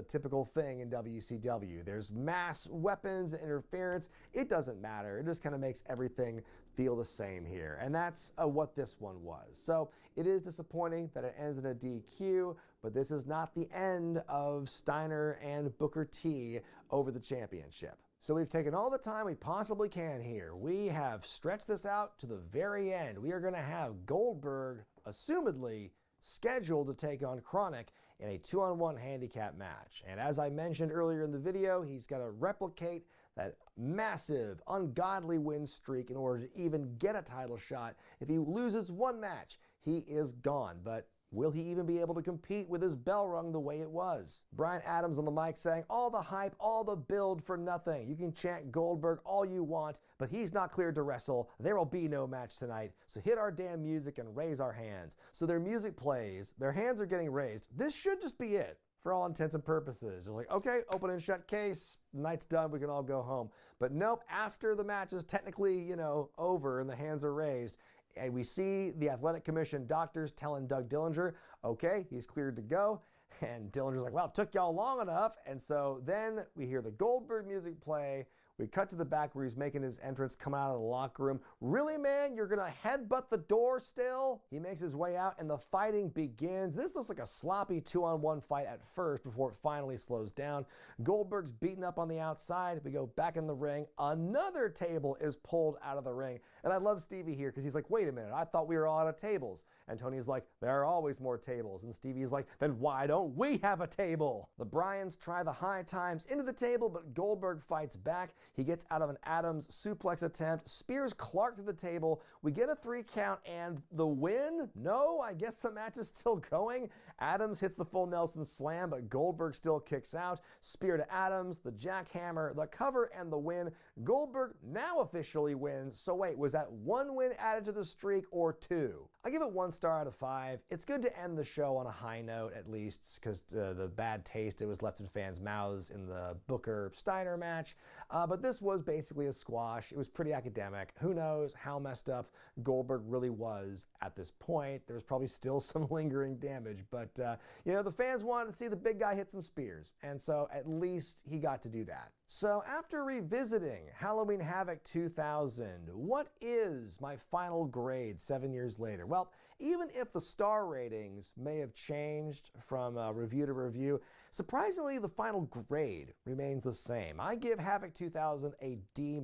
typical thing in WCW. There's mass weapons interference. It doesn't matter. It just kind of makes everything feel the same here. And that's what this one was. So it is disappointing that it ends in a DQ, but this is not the end of Steiner and Booker T over the championship. So we've taken all the time we possibly can here. We have stretched this out to the very end. We are going to have Goldberg, assumedly, scheduled to take on Chronic in a 2-on-1 handicap match. And as I mentioned earlier in the video, he's got to replicate that massive, ungodly win streak in order to even get a title shot. If he loses one match, he is gone. But Will he even be able to compete with his bell rung the way it was? Bryan Adams on the mic saying, all the hype, all the build for nothing. You can chant Goldberg all you want, but he's not cleared to wrestle. There will be no match tonight, so hit our damn music and raise our hands. So their music plays, their hands are getting raised. This should just be it. For all intents and purposes. It's like, okay, open and shut case, night's done, we can all go home. But nope, after the match is technically, over and the hands are raised, and we see the Athletic Commission doctors telling Doug Dillinger, okay, he's cleared to go. And Dillinger's like, well, it took y'all long enough. And so then we hear the Goldberg music play. We cut to the back where he's making his entrance, come out of the locker room. Really, man? You're going to headbutt the door still? He makes his way out and the fighting begins. This looks like a sloppy 2-on-1 fight at first before it finally slows down. Goldberg's beaten up on the outside. We go back in the ring. Another table is pulled out of the ring. And I love Stevie here because he's like, wait a minute, I thought we were all out of tables. And Tony's like, there are always more tables. And Stevie's like, then why don't we have a table? The Bryans try the high times into the table, but Goldberg fights back. He gets out of an Adams suplex attempt, spears Clark to the table. We get a 3 count and the win? No, I guess the match is still going. Adams hits the full Nelson slam, but Goldberg still kicks out. Spear to Adams, the jackhammer, the cover, and the win. Goldberg now officially wins. So wait, was that 1 win added to the streak or 2? I give it 1 star out of 5. It's good to end the show on a high note, at least, because the bad taste it was left in fans' mouths in the Booker-Steiner match. But this was basically a squash. It was pretty academic. Who knows how messed up Goldberg really was at this point. There was probably still some lingering damage, but the fans wanted to see the big guy hit some spears, and so at least he got to do that. So after revisiting Halloween Havoc 2000, what is my final grade 7 years later? Well, even if the star ratings may have changed from review to review, surprisingly the final grade remains the same. I give Havoc 2000 a D-.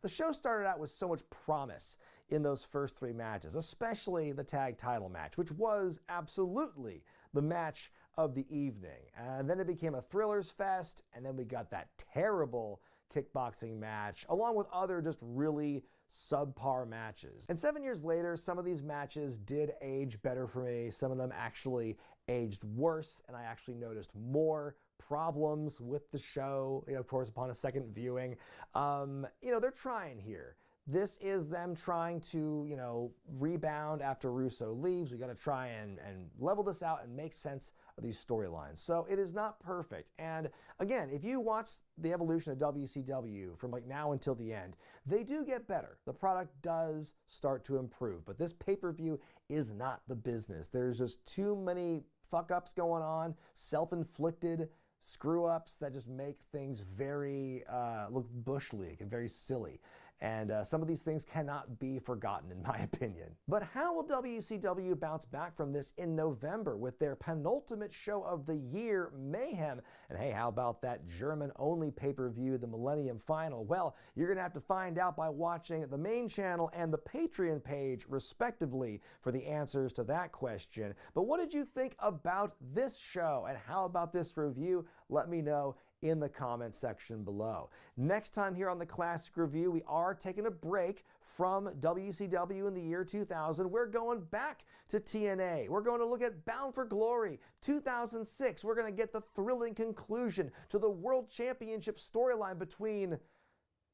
The show started out with so much promise in those first 3 matches, especially the tag title match, which was absolutely the match of the evening. And then it became a thrillers fest, and then we got that terrible kickboxing match, along with other just really subpar matches. And 7 years later, some of these matches did age better for me. Some of them actually aged worse, and I actually noticed more problems with the show, of course, upon a second viewing. They're trying here. This is them trying to, rebound after Russo leaves. We got to try and level this out and make sense of these storylines. So it is not perfect. And again, if you watch the evolution of WCW from now until the end, they do get better. The product does start to improve, but this pay-per-view is not the business. There's just too many fuck-ups going on, self-inflicted screw-ups that just make things very look bush league and very silly. And some of these things cannot be forgotten, in my opinion. But how will WCW bounce back from this in November with their penultimate show of the year, Mayhem? And hey, how about that German-only pay-per-view, the Millennium Final? Well, you're going to have to find out by watching the main channel and the Patreon page, respectively, for the answers to that question. But what did you think about this show? And how about this review? Let me know in the comment section below. Next time here on the Classic Review, we are taking a break from WCW in the year 2000. We're going back to TNA. We're going to look at Bound for Glory 2006. We're going to get the thrilling conclusion to the World Championship storyline between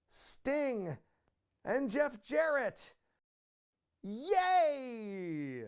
Sting and Jeff Jarrett. Yay!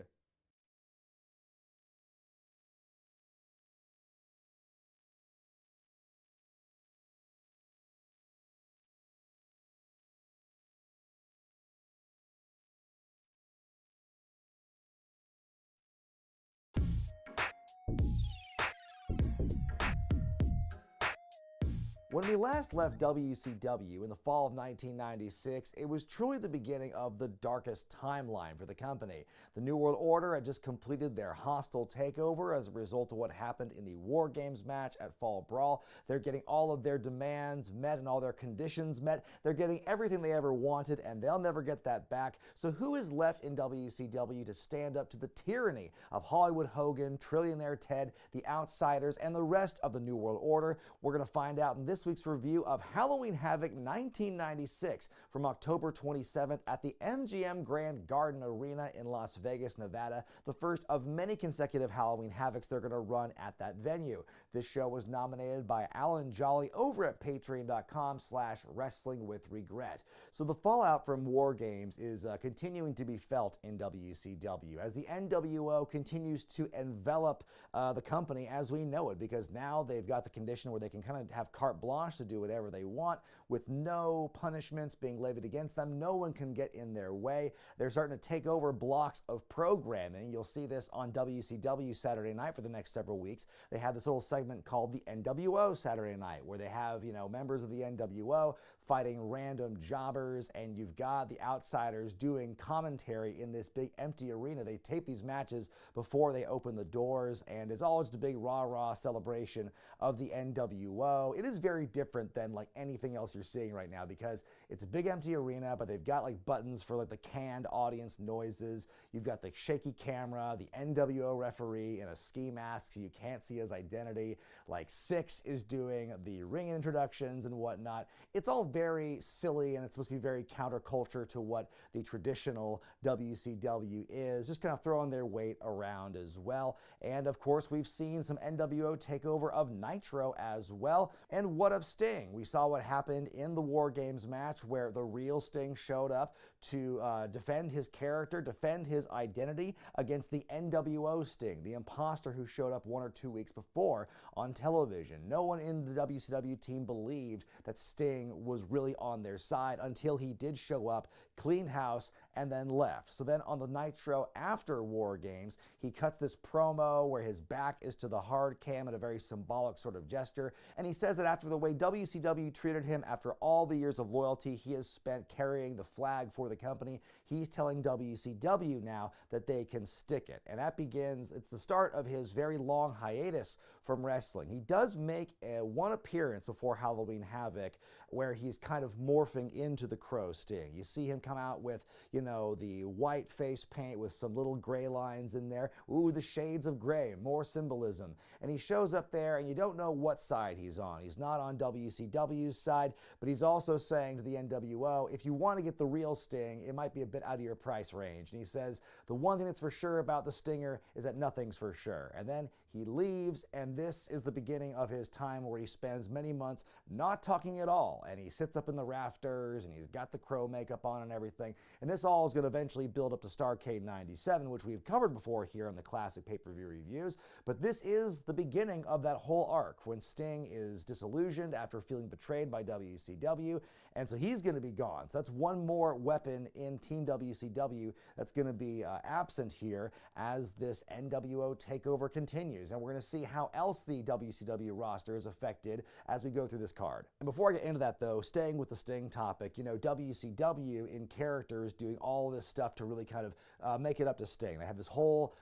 When we last left WCW in the fall of 1996, it was truly the beginning of the darkest timeline for the company. The New World Order had just completed their hostile takeover as a result of what happened in the War Games match at Fall Brawl. They're getting all of their demands met and all their conditions met. They're getting everything they ever wanted, and they'll never get that back. So who is left in WCW to stand up to the tyranny of Hollywood Hogan, Trillionaire Ted, the Outsiders, and the rest of the New World Order? We're going to find out in this this week's review of Halloween Havoc 1996 from October 27th at the MGM Grand Garden Arena in Las Vegas, Nevada, the first of many consecutive Halloween Havocs they're going to run at that venue. This show was nominated by Alan Jolly over at patreon.com/wrestlingwithregret. So the fallout from War Games is continuing to be felt in WCW as the NWO continues to envelop the company as we know it, because now they've got the condition where they can kind of have carte blanche to do whatever they want with no punishments being levied against them. No one can get in their way. They're starting to take over blocks of programming. You'll see this on WCW Saturday night for the next several weeks. They have this little segment called the NWO Saturday night where they have, members of the NWO fighting random jobbers, and you've got the Outsiders doing commentary in this big empty arena. They tape these matches before they open the doors, and it's all just a big rah-rah celebration of the NWO. It is very different than like anything else you're seeing right now because it's a big empty arena, but they've got like buttons for like the canned audience noises. You've got the shaky camera, the NWO referee in a ski mask so you can't see his identity. Like Six is doing the ring introductions and whatnot. It's all very silly, and it's supposed to be very counterculture to what the traditional WCW is, just kind of throwing their weight around as well. And of course, we've seen some NWO takeover of Nitro as well. And what of Sting? We saw what happened in the War Games match where the real Sting showed up to defend his character, defend his identity against the NWO Sting, the imposter who showed up 1 or 2 weeks before on television. No one in the WCW team believed that Sting was really on their side until he did show up, cleaned house, and then left. So then on the Nitro after War Games, he cuts this promo where his back is to the hard cam in a very symbolic sort of gesture, and he says that after the way WCW treated him after all the years of loyalty he has spent carrying the flag for the company, he's telling WCW now that they can stick it. And that begins, it's the start of his very long hiatus from wrestling. He does make one appearance before Halloween Havoc where he's kind of morphing into the Crow Sting. You see him come out with, the white face paint with some little gray lines in there. Ooh, the shades of gray, more symbolism. And he shows up there and you don't know what side he's on. He's not on WCW's side, but he's also saying to the NWO, if you want to get the real Sting, it might be a bit out of your price range. And he says, the one thing that's for sure about the Stinger is that nothing's for sure. And then he leaves, and this is the beginning of his time where he spends many months not talking at all. And he sits up in the rafters, and he's got the crow makeup on and everything. And this all is going to eventually build up to Starrcade 97, which we've covered before here on the classic pay-per-view reviews. But this is the beginning of that whole arc when Sting is disillusioned after feeling betrayed by WCW. And so he's going to be gone. So that's one more weapon in Team WCW that's going to be absent here as this NWO takeover continues. And we're going to see how else the WCW roster is affected as we go through this card. And before I get into that though, staying with the Sting topic, WCW in character is doing all this stuff to really kind of make it up to Sting. They have this whole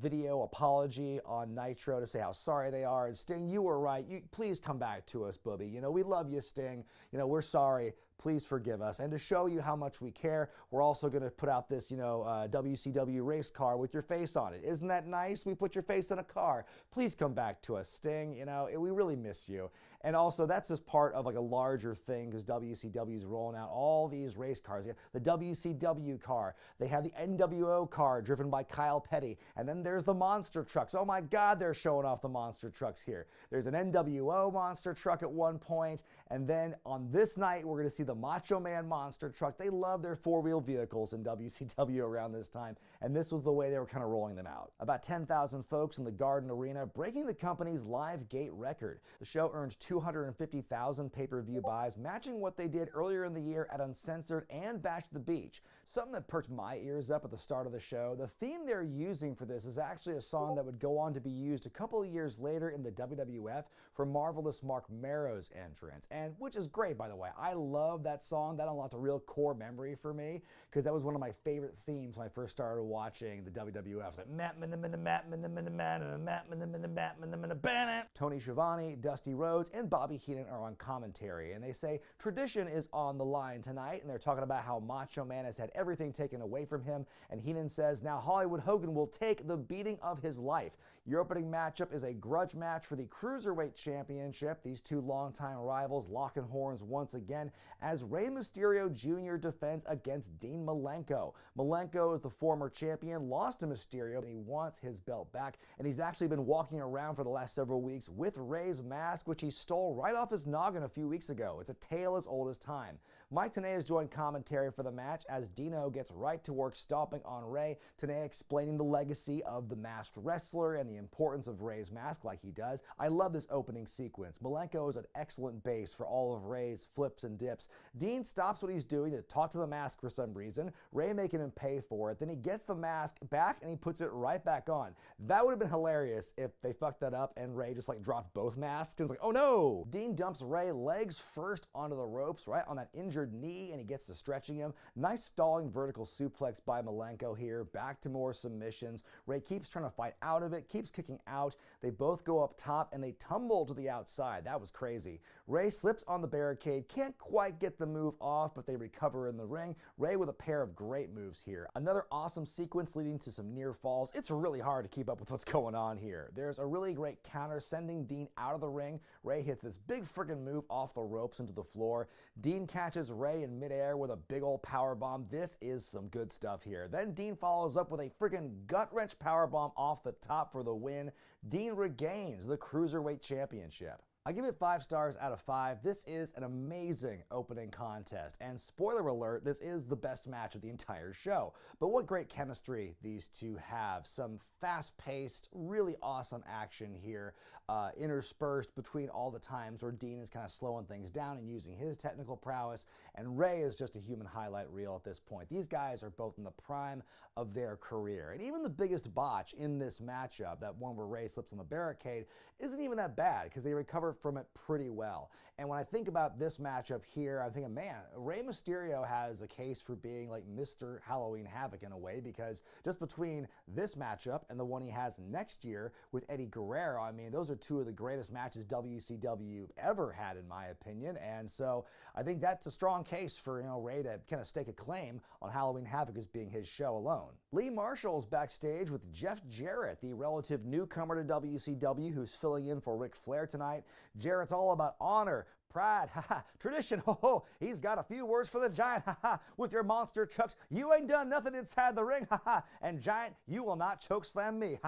video apology on Nitro to say how sorry they are. And Sting, you were right. Please come back to us, Booby. We love you, Sting. We're sorry. Please forgive us. And to show you how much we care, we're also going to put out this, WCW race car with your face on it. Isn't that nice? We put your face in a car. Please come back to us, Sting. We really miss you. And also, that's just part of like a larger thing because WCW is rolling out all these race cars. The WCW car. They have the NWO car driven by Kyle Petty. And then there's the monster trucks. Oh my God, they're showing off the monster trucks here. There's an NWO monster truck at one point. And then on this night, we're going to see the Macho Man monster truck. They love their four-wheel vehicles in WCW around this time. And this was the way they were kind of rolling them out. About 10,000 folks in the Garden Arena, breaking the company's live gate record. The show earned 250,000 pay-per-view buys, matching what they did earlier in the year at Uncensored and Bash to the Beach. Something that perked my ears up at the start of the show, the theme they're using for this is actually a song that would go on to be used a couple of years later in the WWF for Marvelous Mark Marrow's entrance, and which is great, by the way. I love love that song. That unlocked a real core memory for me because that was one of my favorite themes when I first started watching the WWF. Like, Tony Schiavone, Dusty Rhodes, and Bobby Heenan are on commentary, and they say tradition is on the line tonight, and they're talking about how Macho Man has had everything taken away from him, and Heenan says now Hollywood Hogan will take the beating of his life. Your opening matchup is a grudge match for the Cruiserweight Championship. These two longtime rivals locking horns once again as Rey Mysterio Jr. defends against Dean Malenko. Malenko is the former champion, lost to Mysterio, and he wants his belt back, and he's actually been walking around for the last several weeks with Rey's mask, which he stole right off his noggin a few weeks ago. It's a tale as old as time. Mike Tenay has joined commentary for the match as Dino gets right to work stomping on Rey. Tenay explaining the legacy of the masked wrestler and the importance of Rey's mask like he does. I love this opening sequence. Malenko is an excellent base for all of Rey's flips and dips. Dean stops what he's doing to talk to the mask for some reason. Rey making him pay for it. Then he gets the mask back and he puts it right back on. That would have been hilarious if they fucked that up and Rey just like dropped both masks and it's like, oh no! Dean dumps Rey legs first onto the ropes, right on that injured knee, and he gets to stretching him. Nice stalling vertical suplex by Malenko here. Back to more submissions. Rey keeps trying to fight out of it, keeps kicking out. They both go up top and they tumble to the outside. That was crazy. Rey slips on the barricade, can't quite get the move off, but they recover in the ring. Rey with a pair of great moves here. Another awesome sequence leading to some near falls. It's really hard to keep up with what's going on here. There's a really great counter sending Dean out of the ring. Rey hits this big freaking move off the ropes into the floor. Dean catches Rey in midair with a big old power bomb. This is some good stuff here. Then Dean follows up with a freaking gut wrench power bomb off the top for the win. Dean regains the Cruiserweight Championship. I give it 5 stars out of 5. This is an amazing opening contest. And spoiler alert, this is the best match of the entire show. But what great chemistry these two have. Some fast-paced, really awesome action here, interspersed between all the times where Dean is kind of slowing things down and using his technical prowess. And Rey is just a human highlight reel at this point. These guys are both in the prime of their career. And even the biggest botch in this matchup, that one where Rey slips on the barricade, isn't even that bad because they recover from it pretty well. And when I think about this matchup here, I'm thinking, man, Rey Mysterio has a case for being like Mr. Halloween Havoc in a way, because just between this matchup and the one he has next year with Eddie Guerrero, I mean, those are two of the greatest matches WCW ever had, in my opinion. And so I think that's a strong case for, Rey to kind of stake a claim on Halloween Havoc as being his show alone. Lee Marshall's backstage with Jeff Jarrett, the relative newcomer to WCW who's filling in for Ric Flair tonight. Jarrett's all about honor, pride, tradition, he's got a few words for the Giant, with your monster chucks, you ain't done nothing inside the ring, and Giant, you will not choke slam me,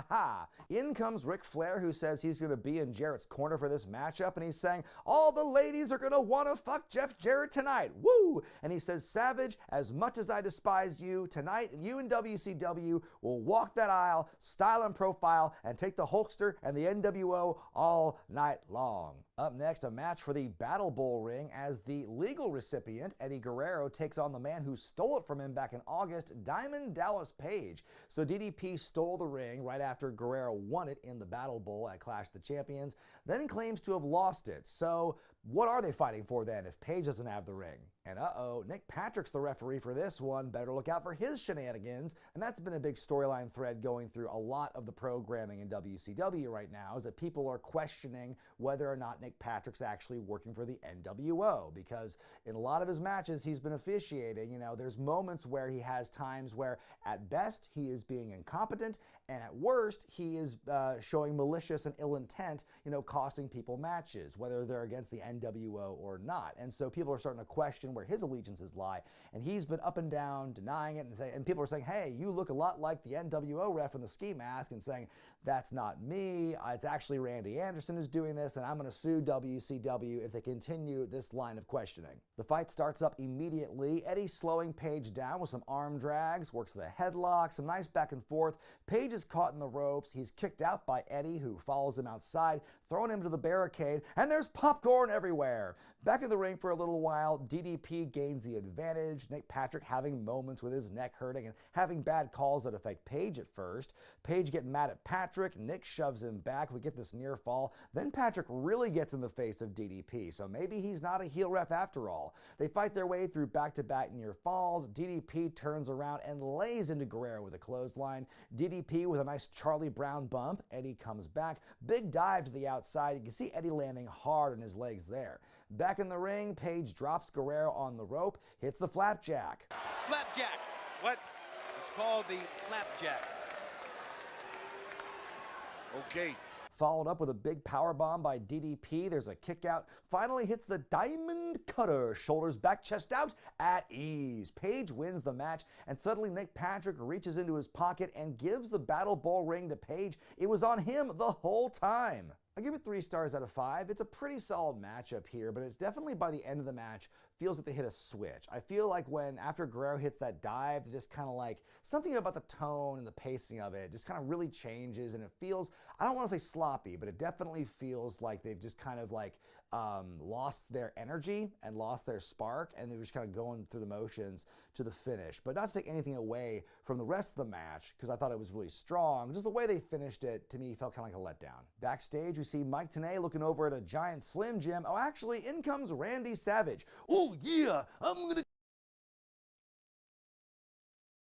In comes Ric Flair, who says he's going to be in Jarrett's corner for this matchup, and he's saying, all the ladies are going to want to fuck Jeff Jarrett tonight, woo! And he says, Savage, as much as I despise you, tonight you and WCW will walk that aisle, style and profile, and take the Hulkster and the NWO all night long. Up next, a match for the Battle Bowl ring as the legal recipient, Eddie Guerrero, takes on the man who stole it from him back in August, Diamond Dallas Page. So DDP stole the ring right after Guerrero won it in the Battle Bowl at Clash of the Champions, then claims to have lost it. So what are they fighting for then if Page doesn't have the ring? And Nick Patrick's the referee for this one. Better look out for his shenanigans. And that's been a big storyline thread going through a lot of the programming in WCW right now, is that people are questioning whether or not Nick Patrick's actually working for the NWO, because in a lot of his matches he's been officiating, there's moments where he has times where at best he is being incompetent, and at worst he is showing malicious and ill intent, costing people matches, whether they're against the NWO or not. And so people are starting to question where his allegiances lie, and he's been up and down denying it, and people are saying, hey, you look a lot like the NWO ref in the ski mask, and saying, that's not me, it's actually Randy Anderson who's doing this, and I'm going to sue WCW if they continue this line of questioning. The fight starts up immediately. Eddie slowing Page down with some arm drags, works the headlock, some nice back and forth. Page is caught in the ropes. He's kicked out by Eddie, who follows him outside, throwing him to the barricade, and there's popcorn everywhere. Back in the ring for a little while, DDP DDP gains the advantage, Nick Patrick having moments with his neck hurting and having bad calls that affect Paige at first. Paige getting mad at Patrick, Nick shoves him back, we get this near fall. Then Patrick really gets in the face of DDP, so maybe he's not a heel ref after all. They fight their way through back-to-back near falls. DDP turns around and lays into Guerrero with a clothesline. DDP with a nice Charlie Brown bump. Eddie comes back. Big dive to the outside. You can see Eddie landing hard on his legs there. Back in the ring, Paige drops Guerrero on the rope, hits the flapjack. Flapjack. What? It's called the flapjack. Okay. Followed up with a big powerbomb by DDP. There's a kick out. Finally hits the diamond cutter. Shoulders back, chest out, at ease. Paige wins the match, and suddenly Nick Patrick reaches into his pocket and gives the Battle Bowl ring to Paige. It was on him the whole time. I give it 3 stars out of 5. It's a pretty solid matchup here, but it's definitely by the end of the match feels like they hit a switch. I feel like when after Guerrero hits that dive, they just kind of like something about the tone and the pacing of it just kind of really changes, and it feels, I don't want to say sloppy, but it definitely feels like they've just kind of like lost their energy and lost their spark, and they were just kind of going through the motions to the finish. But not to take anything away from the rest of the match, because I thought it was really strong, just the way they finished it to me felt kind of like a letdown. Backstage, we see Mike Tenay looking over at a giant Slim Jim. Oh, actually, in comes Randy Savage. Oh yeah, I'm gonna